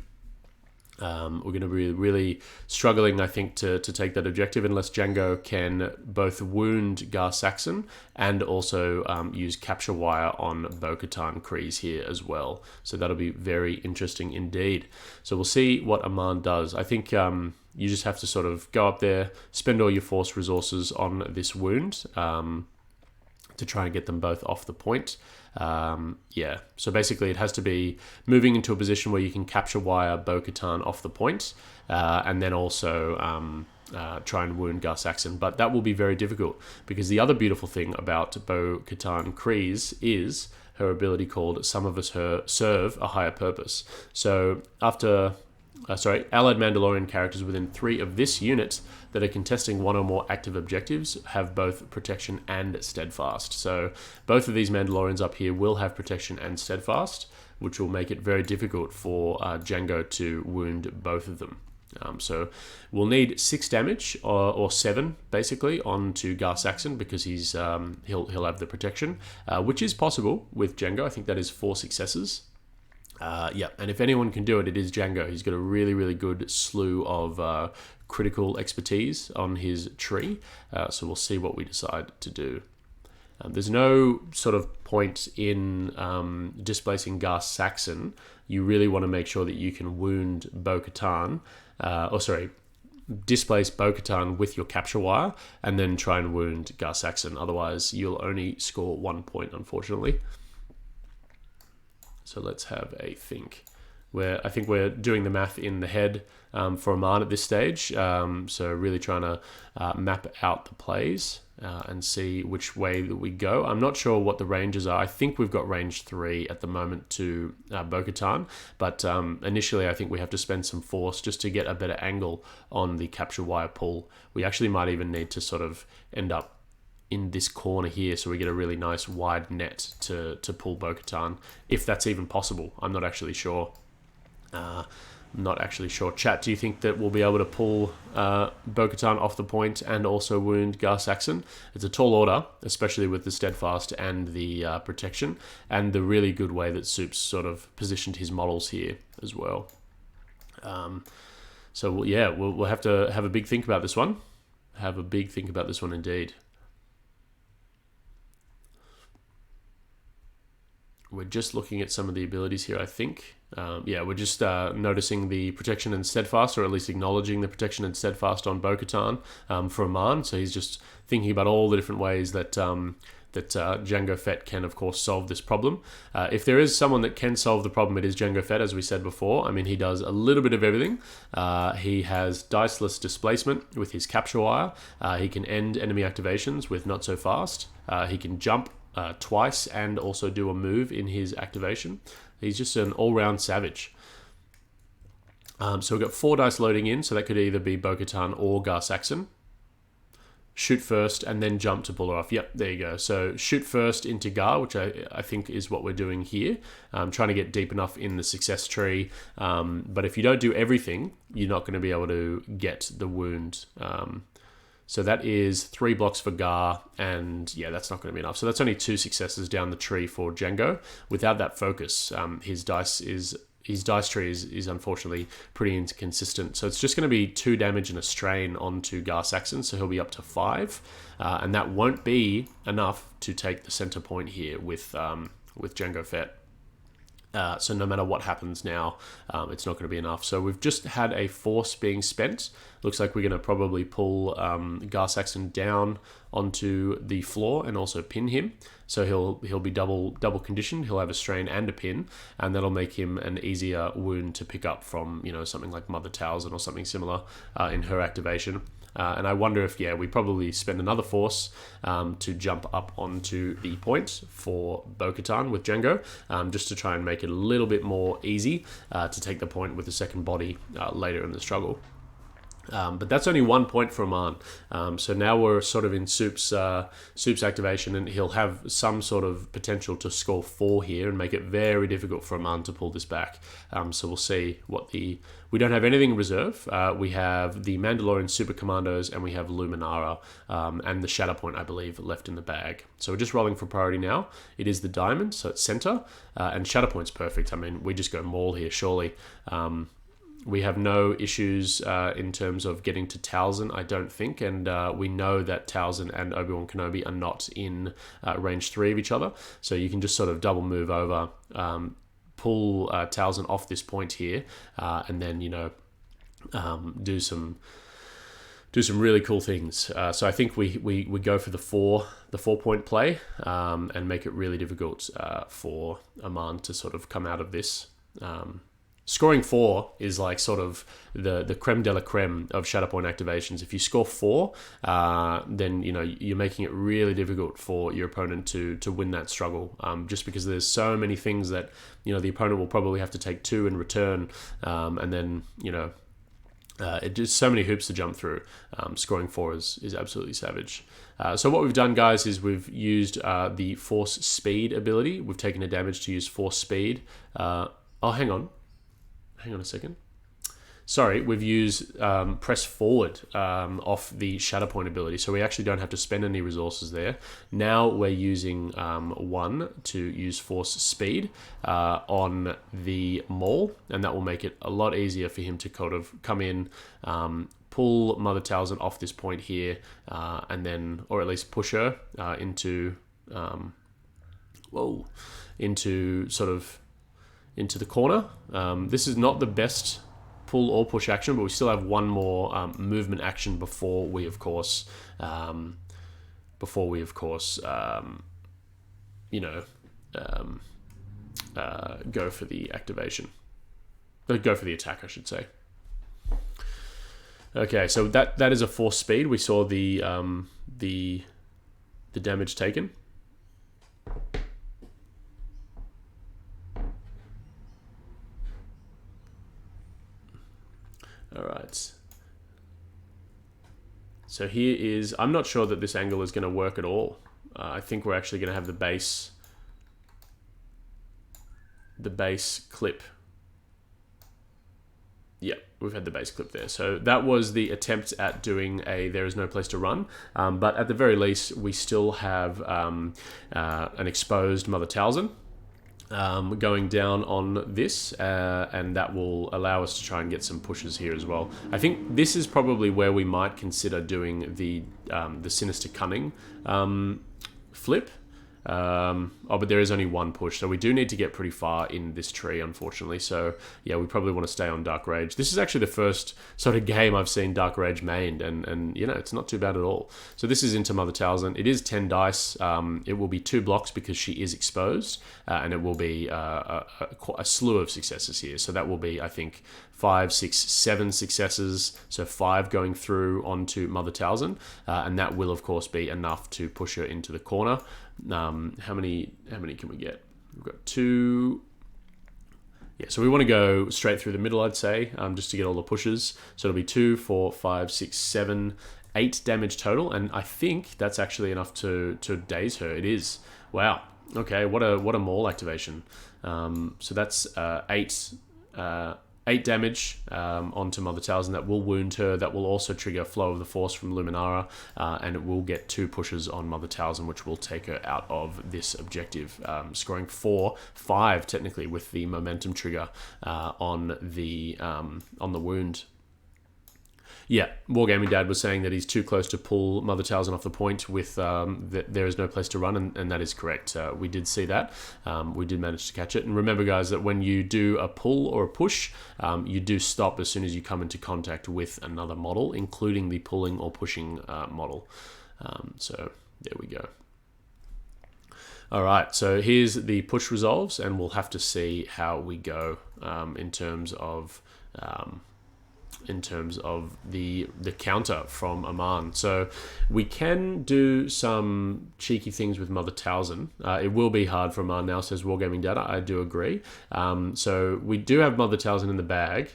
Speaker 1: We're going to be really struggling, I think, to take that objective unless Jango can both wound Gar Saxon and also use Capture Wire on Bo-Katan Kryze here as well. So that'll be very interesting indeed. So we'll see what Aman does. I think you just have to sort of go up there, spend all your force resources on this wound to try and get them both off the point. So basically it has to be moving into a position where you can Capture Wire Bo-Katan off the point, and then also try and wound Gar Saxon. But that will be very difficult, because the other beautiful thing about Bo-Katan Kryze is her ability called Some of Us Serve a Higher Purpose. So after... allied Mandalorian characters within 3 of this unit that are contesting 1 or more active objectives have both protection and steadfast. So both of these Mandalorians up here will have protection and steadfast, which will make it very difficult for Jango to wound both of them. So we'll need 6 damage or 7 basically onto Gar Saxon because he'll have the protection, which is possible with Django. I think that is 4 successes. Yeah, and if anyone can do it, it is Django. He's got a really good slew of critical expertise on his tree. So we'll see what we decide to do. There's no sort of point in displacing Gar Saxon. You really want to make sure that you can wound Bo-Katan, displace Bo-Katan with your capture wire, and then try and wound Gar Saxon. Otherwise, you'll only score 1 point, unfortunately. So let's have a think. I think we're doing the math in the head for Aman at this stage. So really trying to map out the plays and see which way that we go. I'm not sure what the ranges are. I think we've got range 3 at the moment to Bo-Katan, but initially I think we have to spend some force just to get a better angle on the capture wire pull. We actually might even need to sort of end up in this corner here so we get a really nice wide net to pull Bo-Katan, if that's even possible. I'm not actually sure. Chat, do you think that we'll be able to pull Bo-Katan off the point and also wound Gar Saxon? It's a tall order, especially with the steadfast and the protection, and the really good way that Soup's sort of positioned his models here as well. So we'll have to have a big think about this one. Have a big think about this one indeed. We're just looking at some of the abilities here, I think. We're just noticing the protection and steadfast, or at least acknowledging the protection and steadfast on Bo-Katan for Aman. So he's just thinking about all the different ways that Django Fett can, of course, solve this problem. If there is someone that can solve the problem, it is Django Fett, as we said before. I mean, he does a little bit of everything. He has diceless displacement with his capture wire. He can end enemy activations with not so fast. He can jump twice and also do a move in his activation. He's just an all-round savage. So we've got 4 dice loading in, so that could either be Bo-Katan or Gar Saxon. Shoot first and then jump to pull her off. Yep, there you go. So shoot first into Gar, which I think is what we're doing here. Trying to get deep enough in the success tree. But if you don't do everything, you're not going to be able to get the wound. So that is 3 blocks for Gar, and yeah, that's not going to be enough. So that's only 2 successes down the tree for Django. Without that focus, his dice tree is unfortunately pretty inconsistent. So it's just going to be 2 damage and a strain onto Gar Saxon, so he'll be up to 5, and that won't be enough to take the center point here with Django Fett. So no matter what happens now, it's not going to be enough. So we've just had a force being spent. Looks like we're going to probably pull Gar Saxon down onto the floor and also pin him. So he'll be double conditioned. He'll have a strain and a pin, and that'll make him an easier wound to pick up from something like Mother Talzin or something similar in her activation. And I wonder if, we probably spend another force to jump up onto the point for Bo-Katan with Django, just to try and make it a little bit more easy to take the point with the second body later in the struggle. But that's only 1 point for Aman. So now we're sort of in Soup's activation, and he'll have some sort of potential to score 4 here and make it very difficult for Aman to pull this back. So we'll see we don't have anything in reserve. We have the Mandalorian Super Commandos, and we have Luminara and the Shatterpoint, I believe, left in the bag. So we're just rolling for priority now. It is the diamond, so it's center, and Shatterpoint's perfect. I mean, we just go maul here, surely. We have no issues in terms of getting to Talzin, I don't think, and we know that Talzin and Obi-Wan Kenobi are not in range 3 of each other, so you can just sort of double move over, pull Talzin off this point here, and then do some really cool things. So I think we go for the 4-point play and make it really difficult for Aman to sort of come out of this. Scoring 4 is like sort of the creme de la creme of Shatterpoint activations. If you score 4, then you're making it really difficult for your opponent to win that struggle. Just because there's so many things that the opponent will probably have to take 2 in return, and then it just so many hoops to jump through. Scoring 4 is absolutely savage. So what we've done, guys, is we've used the Force Speed ability. We've taken a damage to use Force Speed. Hang on a second. sorry, we've used press forward off the Shatterpoint ability, so we actually don't have to spend any resources there. Now we're using 1 to use force speed on the Maul, and that will make it a lot easier for him to kind of come in, pull Mother Talzin off this point here, and then, or at least push her into the corner. This is not the best pull or push action, but we still have one more movement action before we, of course, go for the activation. Go for the attack, I should say. Okay, so that is a force speed. We saw the damage taken. All right. So here is, I'm not sure that this angle is going to work at all. I think we're actually going to have the base clip. Yeah, we've had the base clip there. So that was the attempt at doing a there is no place to run. But at the very least, we still have an exposed Mother Talzin going down on this, and that will allow us to try and get some pushes here as well. I think this is probably where we might consider doing the Sinister Cunning flip. But there is only one push, so we do need to get pretty far in this tree, unfortunately. So yeah, we probably want to stay on Dark Rage. This is actually the first sort of game I've seen Dark Rage mained, and you know, it's not too bad at all. So this is into Mother Talzin. It is 10 dice. It will be 2 blocks because she is exposed, and it will be a slew of successes here. So that will be, I think, 5, 6, 7 successes. So 5 going through onto Mother Talzin, and that will of course be enough to push her into the corner. How many can we get? We've got 2. Yeah, so we want to go straight through the middle, I'd say, just to get all the pushes. So it'll be 2, 4, 5, 6, 7, 8 damage total, and I think that's actually enough to daze her. It is. Wow. Okay, what a Maul activation. So that's 8 damage onto Mother Talzin. That will wound her. That will also trigger Flow of the Force from Luminara, and it will get 2 pushes on Mother Talzin, which will take her out of this objective, scoring 5 technically with the momentum trigger on the wound. Yeah, Wargaming Dad was saying that he's too close to pull Mother Talzin off the point with there is no place to run, and that is correct. We did see that. We did manage to catch it. And remember, guys, that when you do a pull or a push, you do stop as soon as you come into contact with another model, including the pulling or pushing model. So there we go. All right, so here's the push resolves, and we'll have to see how we go in terms of the counter from Aman. So we can do some cheeky things with Mother Talzin. It will be hard for Aman now, says Wargaming Data. I do agree. So we do have Mother Talzin in the bag.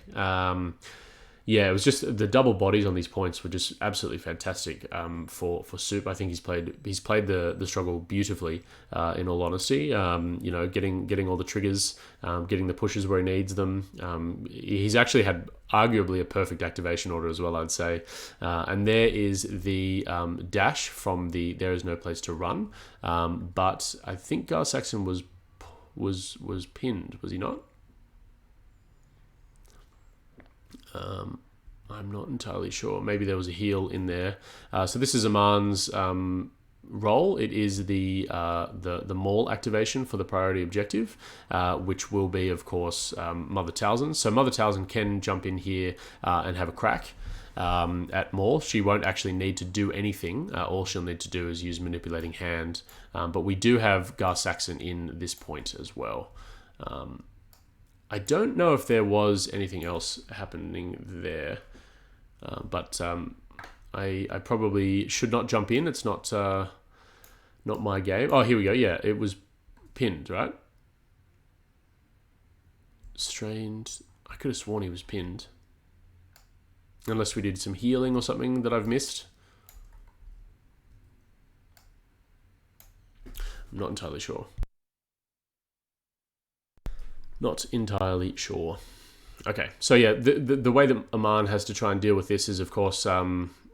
Speaker 1: Yeah, it was just the double bodies on these points were just absolutely fantastic for Souup. I think he's played the struggle beautifully. In all honesty, you know, getting all the triggers, getting the pushes where he needs them. He's actually had arguably a perfect activation order as well, I'd say. And there is the dash from the There Is No Place to Run. But I think Gar Saxon was pinned, was he not? I'm not entirely sure. Maybe there was a heal in there. So this is Aman's role. It is the Maul activation for the priority objective, which will be, of course, Mother Talzin. So Mother Talzin can jump in here and have a crack at Maul. She won't actually need to do anything. All she'll need to do is use Manipulating Hand. But we do have Gar Saxon in this point as well. I don't know if there was anything else happening there, but I probably should not jump in. It's not my game. Oh, here we go. Yeah, it was pinned, right? Strained. I could have sworn he was pinned. Unless we did some healing or something that I've missed. I'm not entirely sure. Not entirely sure. Okay, so yeah, the way that Aman has to try and deal with this is, of course,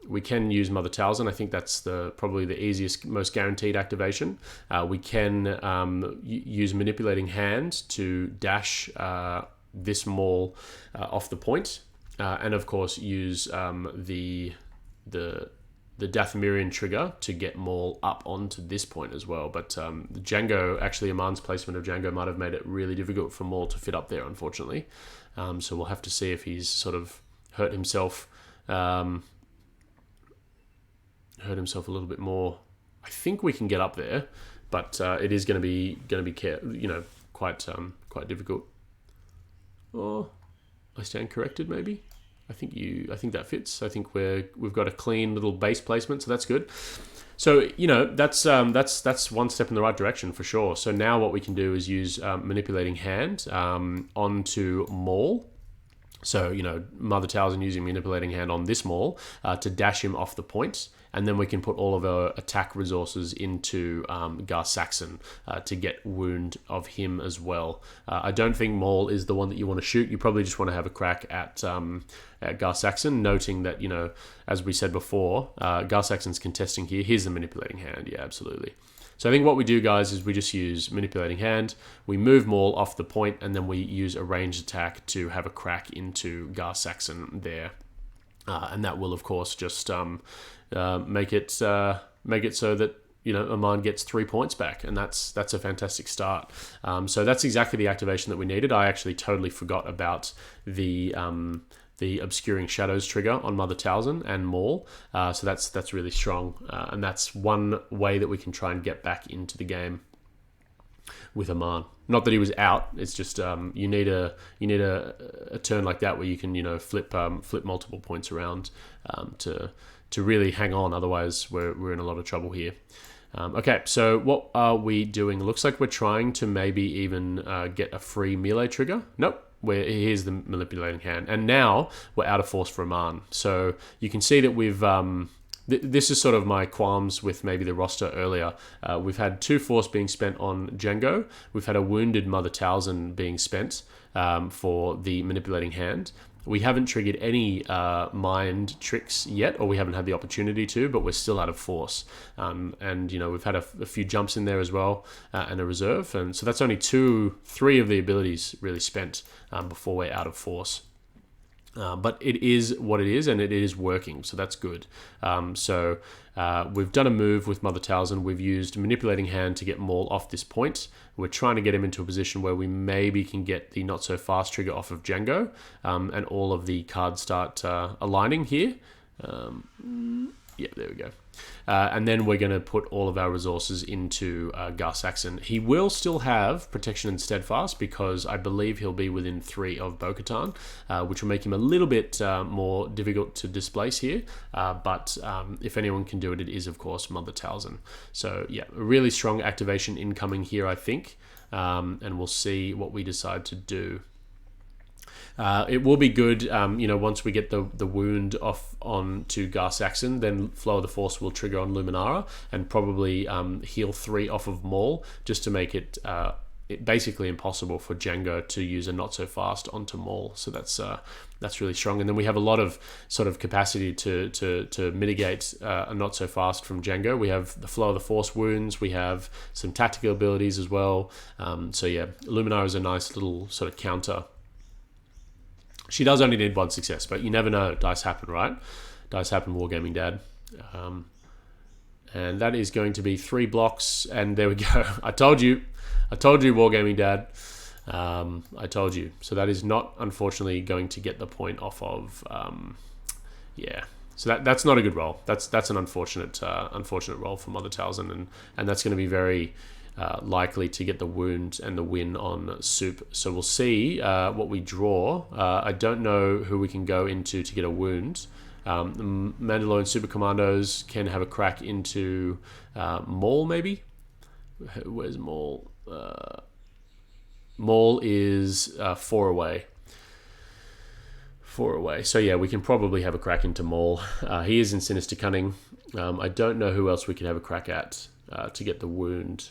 Speaker 1: we can use Mother Talzin. I think that's probably the easiest, most guaranteed activation. We can use Manipulating Hand to dash this Maul off the point, and of course use the Dathomirian trigger to get Maul up onto this point as well. But Django, actually, Aman's placement of Django might have made it really difficult for Maul to fit up there, unfortunately. So we'll have to see if he's sort of hurt himself a little bit more. I think we can get up there, but it is going to be quite difficult. Oh, I stand corrected, maybe. I think that fits. I think we've got a clean little base placement, so that's good. So that's one step in the right direction for sure. So now what we can do is use Manipulating Hand onto Maul. So Mother Talzin using Manipulating Hand on this Maul to dash him off the point. And then we can put all of our attack resources into Gar Saxon to get wound of him as well. I don't think Maul is the one that you want to shoot. You probably just want to have a crack at Gar Saxon, noting that, as we said before, Gar Saxon's contesting here. Here's the Manipulating Hand. Yeah, absolutely. So I think what we do, guys, is we just use Manipulating Hand, we move Maul off the point, and then we use a ranged attack to have a crack into Gar Saxon there. And that will, of course, just make it so that Aman gets 3 points back, and that's a fantastic start. So that's exactly the activation that we needed. I actually totally forgot about the Obscuring Shadows trigger on Mother Talzin and Maul. So that's really strong, and that's one way that we can try and get back into the game with Aman. Not that he was out. It's just you need a turn like that where you can flip multiple points around to really hang on. Otherwise, we're in a lot of trouble here. Okay, so what are we doing? Looks like we're trying to maybe even get a free melee trigger. Nope. Here's the Manipulating Hand, and now we're out of force for Aman. So you can see that we've this is sort of my qualms with maybe the roster earlier. We've had 2 force being spent on Django. We've had a wounded Mother Talzin being spent for the Manipulating Hand. We haven't triggered any mind tricks yet, or we haven't had the opportunity to, but we're still out of force. And we've had a few jumps in there as well, and a reserve. And so that's only 3 of the abilities really spent before we're out of force. But it is what it is, and it is working, so that's good. So we've done a move with Mother Talzin. We've used Manipulating Hand to get Maul off this point. We're trying to get him into a position where we maybe can get the Not So Fast trigger off of Django, and all of the cards start aligning here. Yeah, there we go. And then we're going to put all of our resources into Gar Saxon. He will still have Protection and Steadfast because I believe he'll be within 3 of Bo-Katan, which will make him a little bit more difficult to displace here. But if anyone can do it, it is, of course, Mother Talzin. So, yeah, a really strong activation incoming here, I think. And we'll see what we decide to do. It will be good, once we get the wound off onto Gar Saxon, then Flow of the Force will trigger on Luminara and probably heal 3 off of Maul, just to make it basically impossible for Django to use a Not So Fast onto Maul. So that's really strong. And then we have a lot of sort of capacity to mitigate a Not So Fast from Django. We have the Flow of the Force wounds. We have some tactical abilities as well. So yeah, Luminara is a nice little sort of counter. She does only need 1 success, but you never know. Dice happen, right? Dice happen, Wargaming Dad. And that is going to be 3 blocks, and there we go. I told you, Wargaming Dad. I told you. So that is not, unfortunately, going to get the point off of. Yeah. So that's not a good roll. That's an unfortunate roll for Mother Talzin, and that's going to be very likely to get the wound and the win on Souup. So we'll see what we draw. I don't know who we can go into to get a wound. The Mandalorian Super Commandos can have a crack into Maul, maybe? Where's Maul? Maul is 4 away. 4 away. So yeah, we can probably have a crack into Maul. He is in Sinister Cunning. I don't know who else we can have a crack at to get the wound.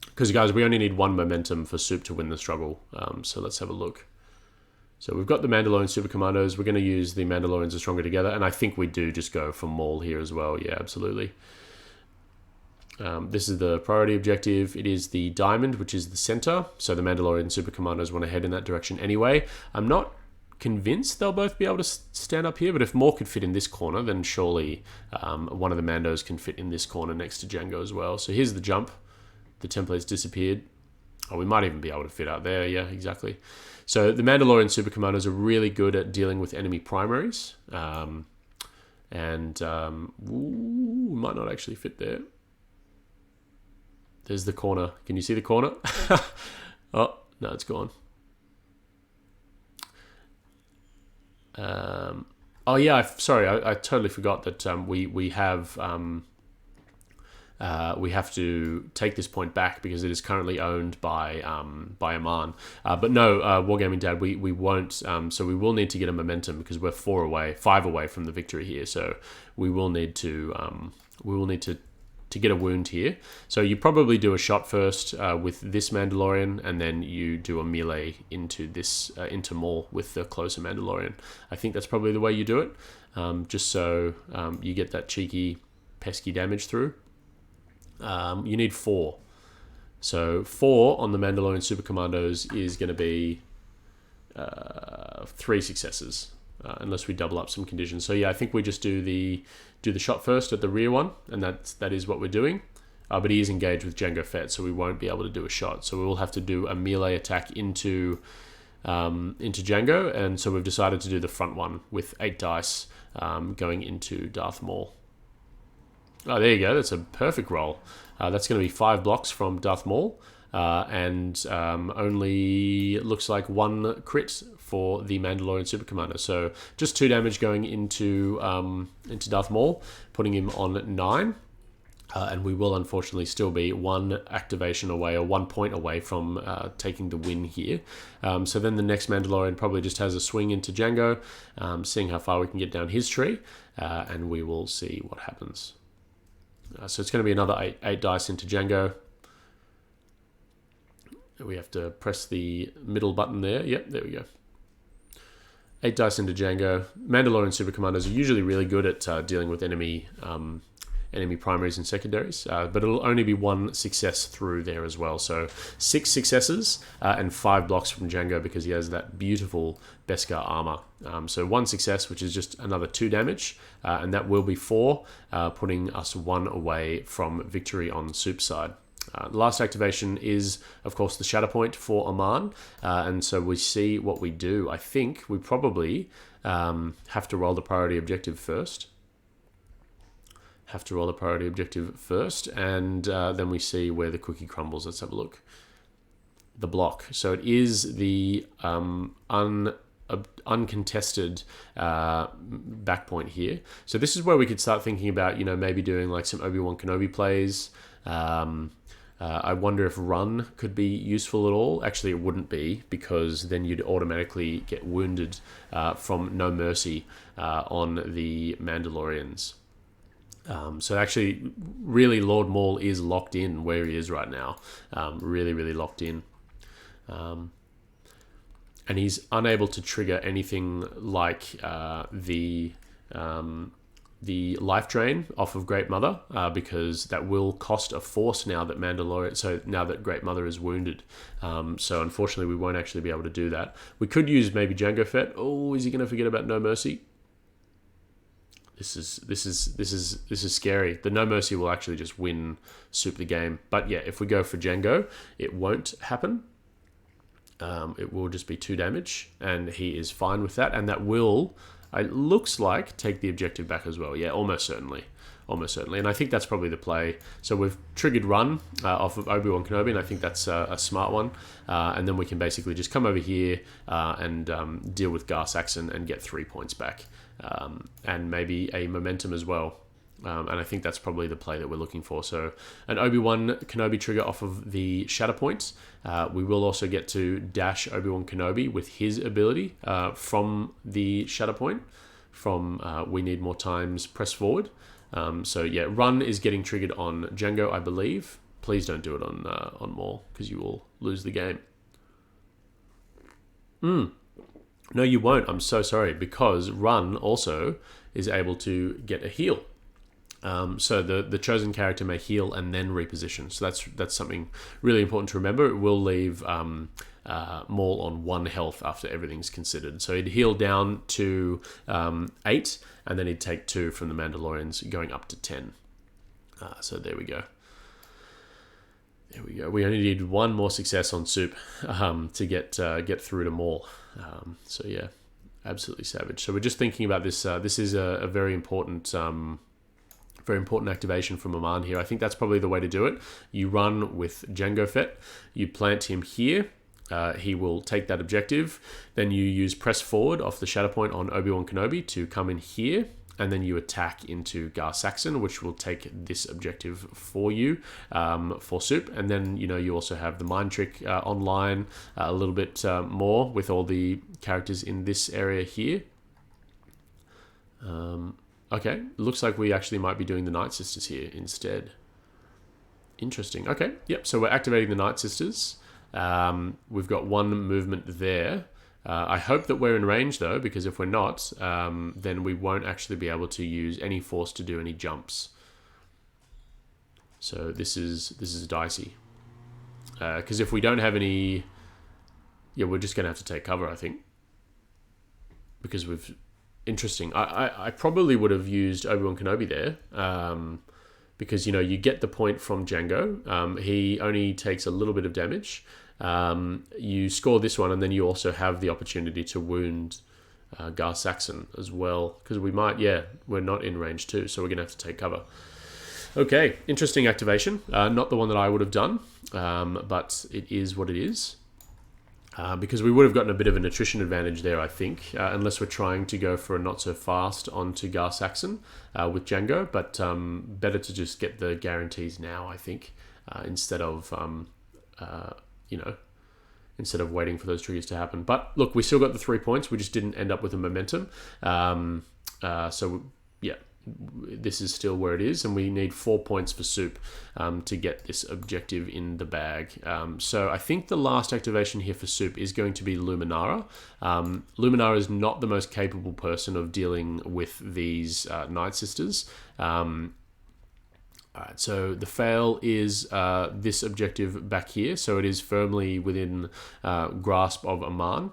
Speaker 1: Because, guys, we only need 1 momentum for Souup to win the struggle. So let's have a look. So we've got the Mandalorian Super Commandos. We're going to use the Mandalorians are stronger together. And I think we do just go for Maul here as well. Yeah, absolutely. This is the priority objective. It is the diamond, which is the center. So the Mandalorian Super Commandos want to head in that direction anyway. I'm not convinced they'll both be able to stand up here, but if Maul could fit in this corner, then surely one of the Mandos can fit in this corner next to Jango as well. So here's the jump. The template's disappeared. Oh, we might even be able to fit out there. Yeah, exactly. So the Mandalorian Super Commandos are really good at dealing with enemy primaries. Ooh, might not actually fit there. There's the corner. Can you see the corner? Oh, no, it's gone. Oh yeah, sorry, I totally forgot that we have to take this point back because it is currently owned by Aman. But no, Wargaming Dad, we won't. So we will need to get a momentum because we're 5 away from the victory here. So we will need to get a wound here. So you probably do a shot first with this Mandalorian, and then you do a melee into this into Maul with the closer Mandalorian. I think that's probably the way you do it, just so you get that cheeky, pesky damage through. You need 4. So 4 on the Mandalorian Super Commandos is going to be 3 successes, unless we double up some conditions. So yeah, I think we just do the shot first at the rear one, and that is what we're doing. But he is engaged with Jango Fett, so we won't be able to do a shot. So we will have to do a melee attack into Jango, and so we've decided to do the front one with 8 dice going into Darth Maul. Oh, there you go. That's a perfect roll. That's going to be 5 blocks from Darth Maul, and only looks like 1 crit for the Mandalorian Super Commander. So just 2 damage going into Darth Maul, putting him on 9. And we will unfortunately still be 1 activation away, or 1 point away from taking the win here. So then the next Mandalorian probably just has a swing into Jango, seeing how far we can get down his tree, and we will see what happens. So it's going to be another 8 dice into Jango. We have to press the middle button there. Yep, there we go. 8 dice into Jango. Mandalorian Super Commandos are usually really good at dealing with enemy primaries and secondaries, but it'll only be 1 success through there as well. So 6 successes and 5 blocks from Jango because he has that beautiful Beskar armor. So 1 success, which is just another 2 damage, and that will be 4, putting us 1 away from victory on Soup's side. The last activation is, of course, the Shatterpoint for Aman, and so we see what we do. I think we probably have to roll the priority objective first. And then we see where the cookie crumbles. Let's have a look. The block. So it is the uncontested back point here. So this is where we could start thinking about, maybe doing like some Obi-Wan Kenobi plays. I wonder if run could be useful at all. Actually, it wouldn't be, because then you'd automatically get wounded from No Mercy on the Mandalorians. So actually, really, Lord Maul is locked in where he is right now. Really, really locked in. And he's unable to trigger anything like the life drain off of Great Mother, because that will cost a force now that now that Great Mother is wounded. So unfortunately, we won't actually be able to do that. We could use maybe Jango Fett. Oh, is he going to forget about No Mercy? This is scary. The No Mercy will actually just win Soup the game. But yeah, if we go for Jango, it won't happen. It will just be 2 damage, and he is fine with that. And that will, it looks like, take the objective back as well. Yeah, almost certainly. And I think that's probably the play. So we've triggered run off of Obi-Wan Kenobi, and I think that's a smart one. And then we can basically just come over here and deal with Gar Saxon and get 3 points back. And maybe a momentum as well. And I think that's probably the play that we're looking for. So an Obi-Wan Kenobi trigger off of the Shatterpoint. We will also get to dash Obi-Wan Kenobi with his ability from the Shatterpoint, from We Need More Times Press Forward. So yeah, run is getting triggered on Jango, I believe. Please don't do it on Maul, because you will lose the game. No, you won't. I'm so sorry, because Run also is able to get a heal. So the chosen character may heal and then reposition. So that's something really important to remember. It will leave Maul on 1 health after everything's considered. So he'd heal down to 8, and then he'd take 2 from the Mandalorians, going up to 10. So there we go. There we go. We only need 1 more success on Soup to get through to Maul. So yeah, absolutely savage. So we're just thinking about this. This is a very important activation from Aman here. I think that's probably the way to do it. You run with Jango Fett, you plant him here, he will take that objective, then you use press forward off the Shatterpoint on Obi-Wan Kenobi to come in here, and then you attack into Gar Saxon, which will take this objective for you for Soup. And then, you also have the Mind Trick online a little bit more with all the characters in this area here. Okay, looks like we actually might be doing the Night Sisters here instead. Interesting. Okay, yep, so we're activating the Night Sisters. We've got 1 movement there. I hope that we're in range, though, because if we're not, then we won't actually be able to use any force to do any jumps. So this is dicey. Because if we don't have any... Yeah, we're just going to have to take cover, I think. Because we've... Interesting. I probably would have used Obi-Wan Kenobi there, because you get the point from Jango. He only takes a little bit of damage. You score this one, and then you also have the opportunity to wound Gar Saxon as well, because we might. Yeah, we're not in range too, so we're gonna have to take cover. Okay, interesting activation. Not the one that I would have done, but it is what it is. Because we would have gotten a bit of an attrition advantage there, I think, unless we're trying to go for a not so fast onto Gar Saxon with Jango. But better to just get the guarantees now, I think, instead of instead of waiting for those triggers to happen. But look, we still got the 3 points. We just didn't end up with a momentum. So yeah, this is still where it is, and we need 4 points for Soup to get this objective in the bag. So I think the last activation here for Soup is going to be Luminara. Luminara is not the most capable person of dealing with these Night Sisters. Alright, so the fail is this objective back here, so it is firmly within grasp of Aman.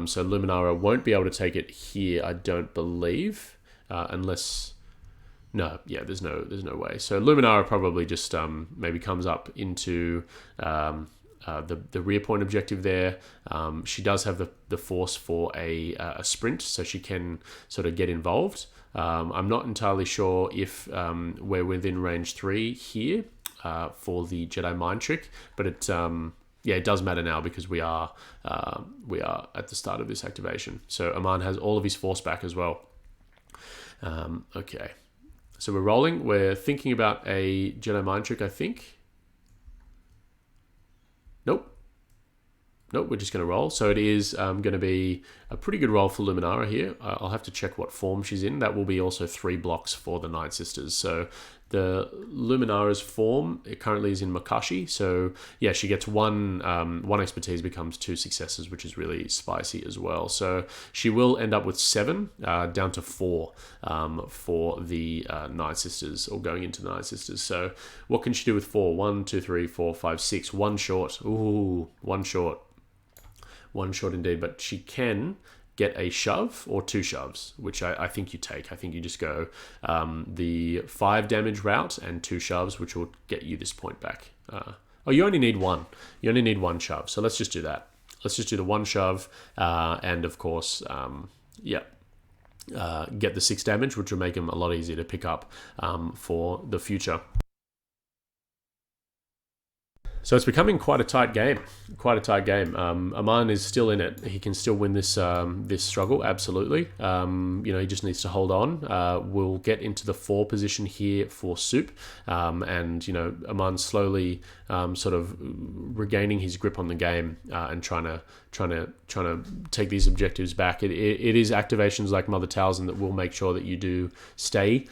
Speaker 1: So Luminara won't be able to take it here, I don't believe, unless... No, yeah, there's no way. So Luminara probably just maybe comes up into the rear point objective there. She does have the force for a sprint, so she can sort of get involved. I'm not entirely sure if we're within range 3 here for the Jedi Mind Trick, but it does matter now because we are at the start of this activation. So Aman has all of his force back as well. Okay. So we're rolling. We're thinking about a Jedi Mind Trick, I think. Nope, we're just going to roll. So it is going to be a pretty good roll for Luminara here. I'll have to check what form she's in. That will be also 3 blocks for the Night Sisters. So the Luminara's form, it currently is in Makashi. So yeah, she gets one expertise, becomes 2 successes, which is really spicy as well. So she will end up with 7, down to 4 for the Night Sisters, or going into the Night Sisters. So what can she do with 4? 1, 2, 3, 4, 5, 6. 1 short. Ooh, 1 short. 1 short indeed, but she can get a shove or 2 shoves, which I think you take. I think you just go the 5 damage route and 2 shoves, which will get you this point back. You only need 1. You only need 1 shove. So let's just do that. Let's just do the 1 shove, and of course, get the 6 damage, which will make them a lot easier to pick up for the future. So it's becoming quite a tight game. Aman is still in it. He can still win this this struggle, absolutely. He just needs to hold on. We'll get into the 4 position here for Soup, and Aman slowly sort of regaining his grip on the game and trying to take these objectives back. It is activations like Mother Talzin that will make sure that you do stay.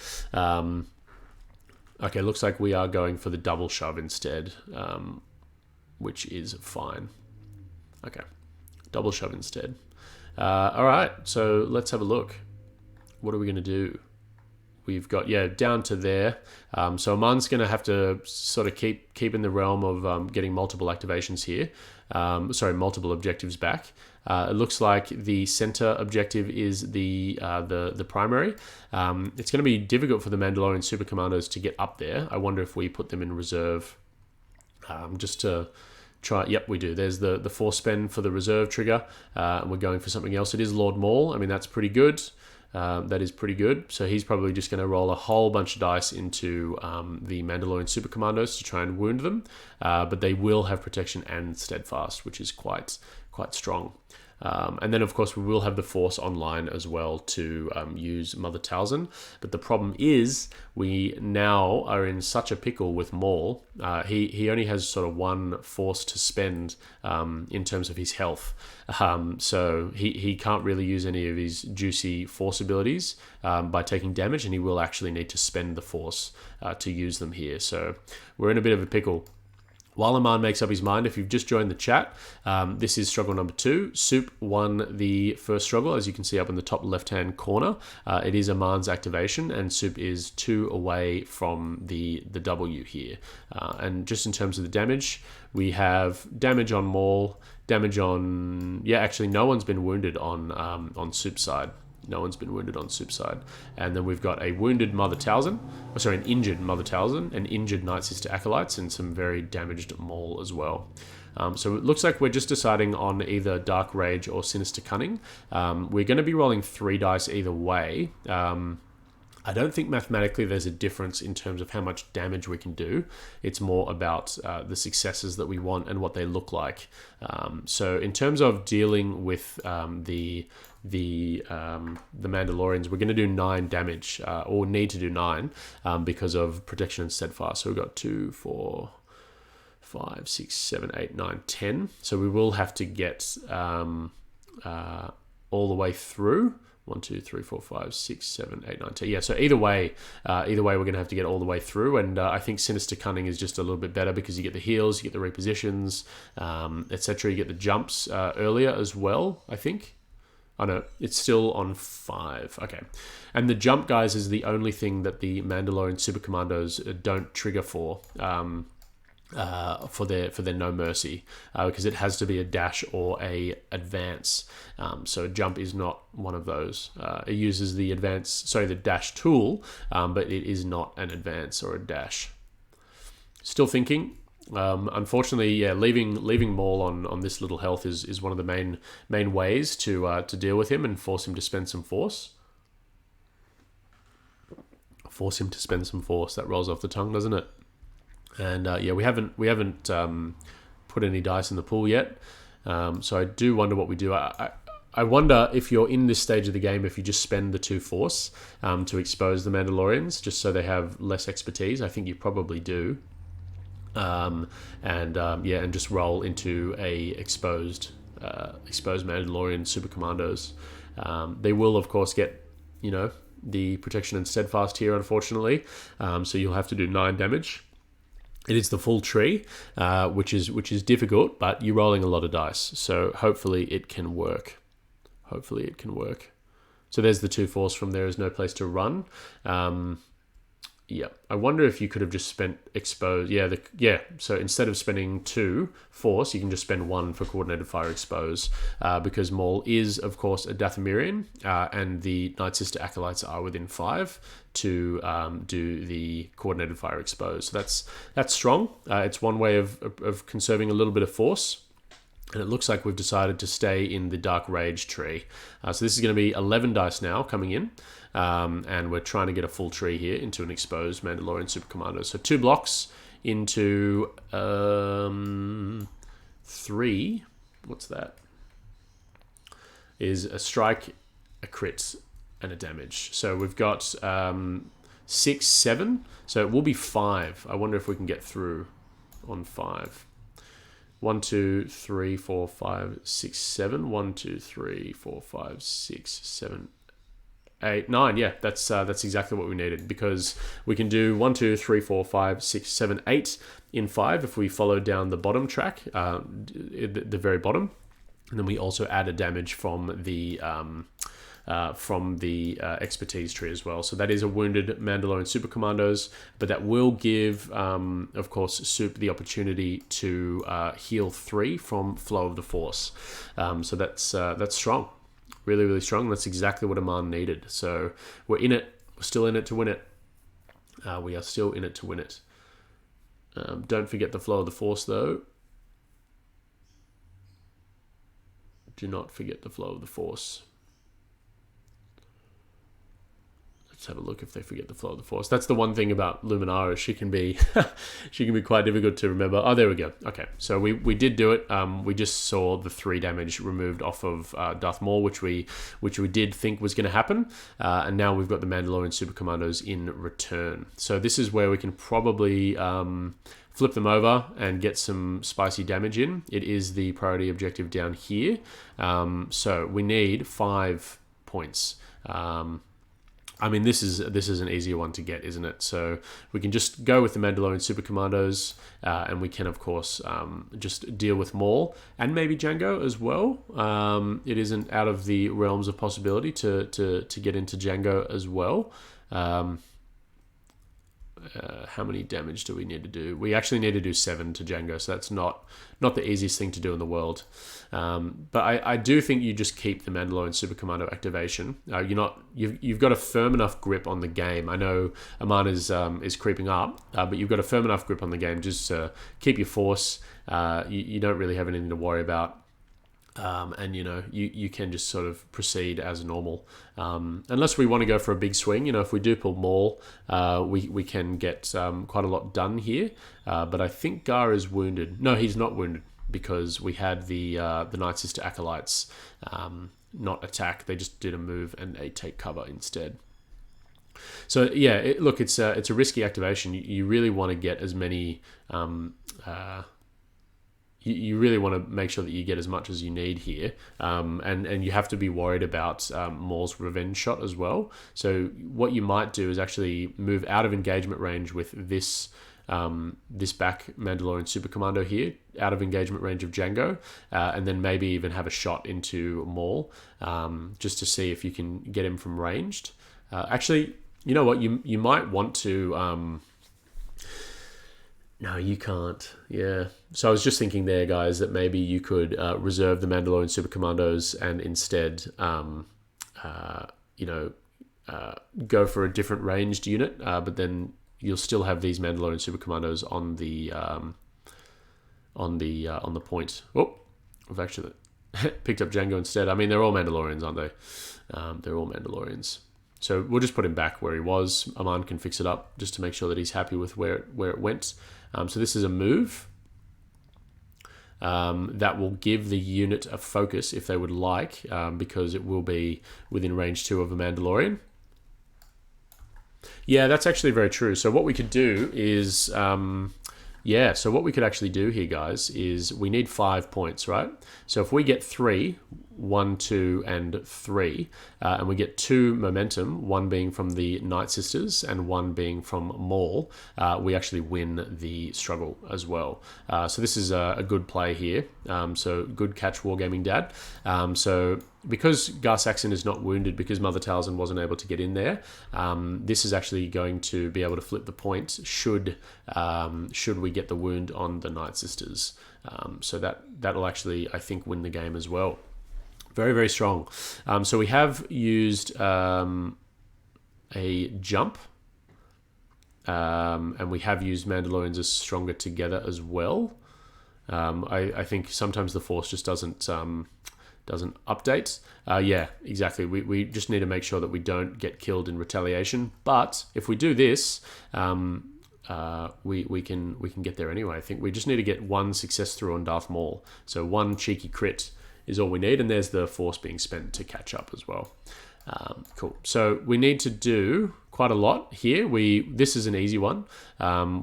Speaker 1: Okay, looks like we are going for the double shove instead, which is fine. Okay, double shove instead. All right, so let's have a look. What are we going to do? We've got, down to there. So Aman's going to have to sort of keep in the realm of getting multiple activations here. Multiple objectives back. It looks like the center objective is the primary. It's going to be difficult for the Mandalorian Super Commandos to get up there. I wonder if we put them in reserve just to try. Yep, we do. There's the force spend for the reserve trigger, and we're going for something else. It is Lord Maul. I mean, that's pretty good. That is pretty good. So he's probably just going to roll a whole bunch of dice into the Mandalorian Super Commandos to try and wound them. But they will have protection and steadfast, which is quite strong. And then, of course, we will have the Force online as well to use Mother Talzin. But the problem is we now are in such a pickle with Maul. He only has sort of one Force to spend in terms of his health. So he can't really use any of his juicy Force abilities by taking damage, and he will actually need to spend the Force to use them here. So we're in a bit of a pickle. While Aman makes up his mind, if you've just joined the chat, this is struggle number 2. Souup won the first struggle, as you can see up in the top left-hand corner. It is Aman's activation, and Souup is 2 away from the W here. And just in terms of the damage, we have damage on Maul, damage on... Yeah, actually, no one's been wounded on Soup's side. No one's been wounded on Soup's side. And then we've got a wounded Mother Talzin, an injured Mother Talzin, an injured Night Sister Acolytes, and some very damaged Maul as well. So it looks like we're just deciding on either Dark Rage or Sinister Cunning. We're going to be rolling 3 dice either way. I don't think mathematically there's a difference in terms of how much damage we can do. It's more about the successes that we want and what they look like. So in terms of dealing with the Mandalorians, we're going to do 9 damage, or need to do 9 because of protection and steadfast. So we've got 2, 4, 5, 6, 7, 8, 9, 10. So we will have to get all the way through. 1, 2, 3, 4, 5, 6, 7, 8, 9, 10. Yeah, so either way, we're going to have to get all the way through. And I think Sinister Cunning is just a little bit better because you get the heals, you get the repositions, etc. You get the jumps earlier as well, I think. Oh no, it's still on 5. Okay. And the jump, guys, is the only thing that the Mandalorian Super Commandos don't trigger for their No Mercy, because it has to be a dash or a advance. So jump is not one of those. It uses the dash tool, but it is not an advance or a dash. Still thinking. Unfortunately, leaving Maul on this little health is one of the main ways to deal with him and force him to spend some force. Force him to spend some force. That rolls off the tongue, doesn't it? And we haven't put any dice in the pool yet. So I do wonder what we do. I wonder if you're in this stage of the game, if you just spend the 2 force to expose the Mandalorians, just so they have less expertise. I think you probably do. And just roll into a exposed Mandalorian Super Commandos. They will, of course, get the protection and steadfast here, unfortunately. So you'll have to do 9 damage. It is the full tree, which is difficult, but you're rolling a lot of dice, so hopefully it can work. So there's the 2 force from there is no place to run. I wonder if you could have just spent expose. So instead of spending 2 force, you can just spend 1 for coordinated fire expose, because Maul is, of course, a Dathomirian, and the Night Sister Acolytes are within 5 to do the coordinated fire expose. So that's strong. It's one way of conserving a little bit of force. And it looks like we've decided to stay in the Dark Rage tree. So this is going to be 11 dice now coming in. And we're trying to get a full tree here into an exposed Mandalorian Super Commando. So 2 blocks into 3. What's that? Is a strike, a crit, and a damage. So we've got 6, 7. So it will be 5. I wonder if we can get through on 5. 1, 2, 3, 4, 5, 6, 7. 1, 2, 3, 4, 5, 6, 7, 8, 9. Yeah, that's exactly what we needed, because we can do 1, 2, 3, 4, 5, 6, 7, 8 in 5 if we follow down the bottom track, the very bottom. And then we also add a damage from the expertise tree as well. So that is a wounded Mandalorian super commandos, but that will give, of course, Soup the opportunity to heal 3 from flow of the force. So that's strong, really, really strong. That's exactly what Aman needed. So we're in it. We're still in it to win it. We are still in it to win it. Don't forget the flow of the force, though. Do not forget the flow of the force. Let's have a look if they forget the flow of the force. That's the one thing about Luminara. She can be quite difficult to remember. Oh, there we go. Okay, so we did do it. We just saw the 3 damage removed off of Darth Maul, which we did think was going to happen. And now we've got the Mandalorian Super Commandos in return. So this is where we can probably flip them over and get some spicy damage in. It is the priority objective down here. So we need 5 points. I mean, this is an easier one to get, isn't it? So we can just go with the Mandalorian Super Commandos, and we can, of course, just deal with Maul and maybe Jango as well. It isn't out of the realms of possibility to get into Jango as well. How many damage do we need to do? We actually need to do 7 to Jango, so that's not the easiest thing to do in the world. But I do think you just keep the Mandalorian Super Commando activation. You've got a firm enough grip on the game. I know Aman is creeping up, but you've got a firm enough grip on the game just to keep your force. You don't really have anything to worry about. And you can just sort of proceed as normal, unless we want to go for a big swing. If we do pull Maul, we can get quite a lot done here. But I think Gar is wounded. No, he's not wounded, because we had the Night Sister Acolytes not attack. They just did a move and they take cover instead. So yeah, it's a risky activation. You really want to get as many. You really want to make sure that you get as much as you need here, and you have to be worried about Maul's revenge shot as well. So what you might do is actually move out of engagement range with this back Mandalorian Super Commando here, out of engagement range of Jango, and then maybe even have a shot into Maul, just to see if you can get him from ranged. Actually, you know what? You might want to. No, you can't. Yeah. So I was just thinking there, guys, that maybe you could reserve the Mandalorian Super Commandos and instead, go for a different ranged unit. But then you'll still have these Mandalorian Super Commandos on the point. Oh, we've actually picked up Jango instead. I mean, they're all Mandalorians, aren't they? They're all Mandalorians. So we'll just put him back where he was. Aman can fix it up just to make sure that he's happy with where it went. So this is a move that will give the unit a focus if they would like, because it will be within range 2 of a Mandalorian. Yeah, that's actually very true. So what we could do is, so what we could actually do here, guys, is we need 5 points, right? So if we get 3, 1, 2, and 3, and we get 2 momentum, 1 being from the Night Sisters and 1 being from Maul, we actually win the struggle as well. So this is a good play here. So good catch, Wargaming Dad. So because Gar Saxon is not wounded, because Mother Talzin wasn't able to get in there, this is actually going to be able to flip the point should we get the wound on the Night Sisters. So that'll actually, I think, win the game as well. Very, very strong. So we have used a jump, and we have used Mandalorians as stronger together as well. I think sometimes the Force just doesn't update. Yeah, exactly. We just need to make sure that we don't get killed in retaliation. But if we do this, we can get there anyway. I think we just need to get 1 success through on Darth Maul. So 1 cheeky crit is all we need, and there's the force being spent to catch up as well. Cool. So we need to do quite a lot here. This is an easy one.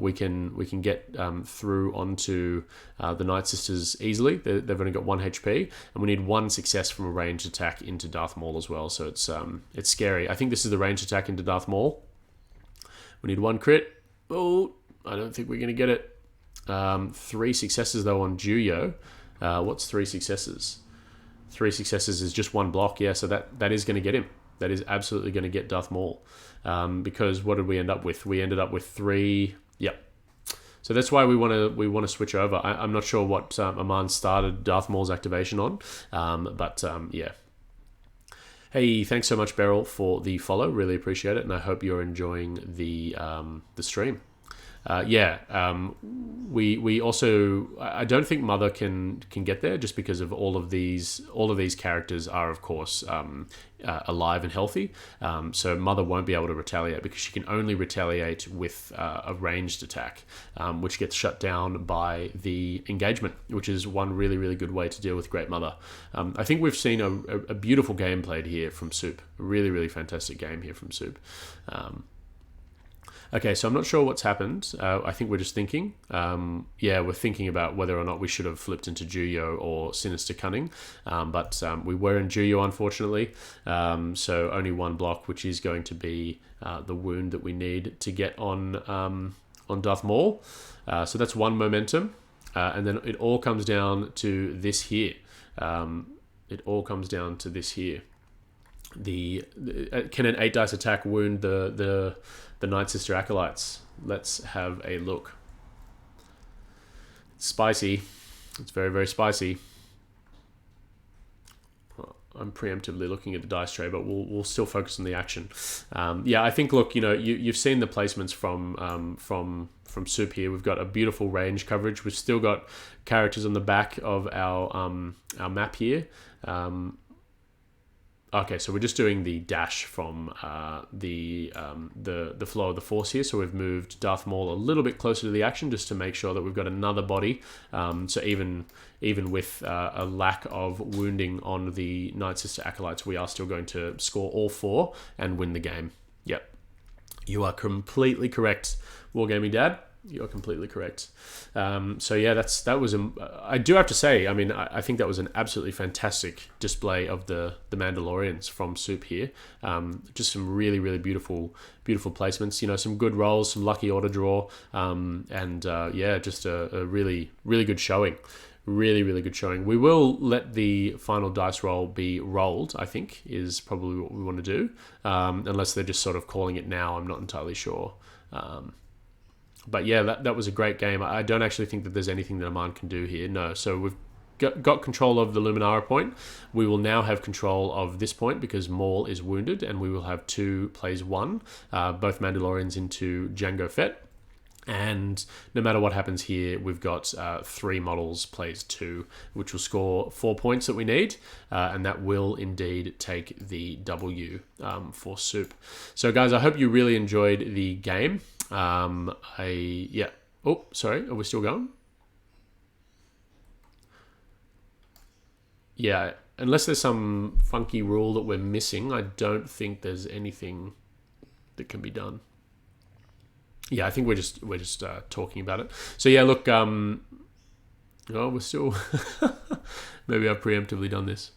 Speaker 1: We can get through onto the Night Sisters easily. They've only got 1 HP, and we need 1 success from a ranged attack into Darth Maul as well. So it's scary. I think this is the ranged attack into Darth Maul. We need 1 crit. Oh, I don't think we're going to get it. 3 successes though on Juyo. What's 3 successes? 3 successes is just 1 block. Yeah, so that is going to get him. That is absolutely going to get Darth Maul. Because what did we end up with? We ended up with 3. Yep. So that's why we want to switch over. I'm not sure what Aman started Darth Maul's activation on, but yeah. Hey, thanks so much, Beryl, for the follow. Really appreciate it, and I hope you're enjoying the stream. We also, I don't think Mother can get there, just because of all of these characters are, of course, alive and healthy. So Mother won't be able to retaliate, because she can only retaliate with a ranged attack, which gets shut down by the engagement, which is one really, really good way to deal with Great Mother. I think we've seen a beautiful game played here from Souup. A really, really fantastic game here from Souup. Okay, so I'm not sure what's happened. I think we're just thinking. We're thinking about whether or not we should have flipped into Juyo or Sinister Cunning. But we were in Juyo, unfortunately. So only 1 block, which is going to be the wound that we need to get on Darth Maul. So that's 1 momentum. And then it all comes down to this here. Can an 8 dice attack wound the Night Sister Acolytes? Let's have a look. It's spicy. It's very, very spicy. I'm preemptively looking at the dice tray, but we'll still focus on the action. I think, look, you've seen the placements from Souup here. We've got a beautiful range coverage. We've still got characters on the back of our map here. Okay, so we're just doing the dash from the flow of the Force here. So we've moved Darth Maul a little bit closer to the action, just to make sure that we've got another body. So even with a lack of wounding on the Night Sister Acolytes, we are still going to score all 4 and win the game. Yep, you are completely correct, Wargaming Dad. You are completely correct. That was I do have to say, I mean, I think that was an absolutely fantastic display of the Mandalorians from Souup here. Just some really, really beautiful placements. Some good rolls, some lucky auto draw, just a really, really good showing. Really, really good showing. We will let the final dice roll be rolled, I think, is probably what we want to do. Unless they're just sort of calling it now, I'm not entirely sure. But yeah, that was a great game. I don't actually think that there's anything that Aman can do here. No. So we've got control of the Luminara point. We will now have control of this point, because Maul is wounded, and we will have 2 plays 1, both Mandalorians into Jango Fett. And no matter what happens here, we've got 3 models plays 2, which will score 4 points that we need, and that will indeed take the W for Souup. So guys, I hope you really enjoyed the game. Oh, sorry, are we still going? Yeah, unless there's some funky rule that we're missing, I don't think there's anything that can be done. Yeah, I think we're just talking about it. So yeah, look, we're still maybe I've preemptively done this.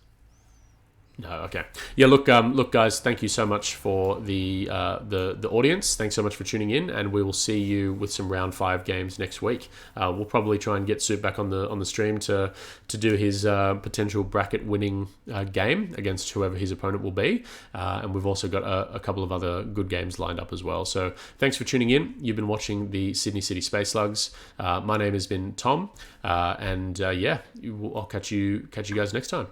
Speaker 1: No, okay. Yeah, look, guys, thank you so much for the audience. Thanks so much for tuning in, and we will see you with some round 5 games next week. We'll probably try and get Souup back on the stream to do his potential bracket winning game against whoever his opponent will be. And we've also got a couple of other good games lined up as well. So thanks for tuning in. You've been watching the Sydney City Space Slugs. My name has been Tom, I'll catch you guys next time.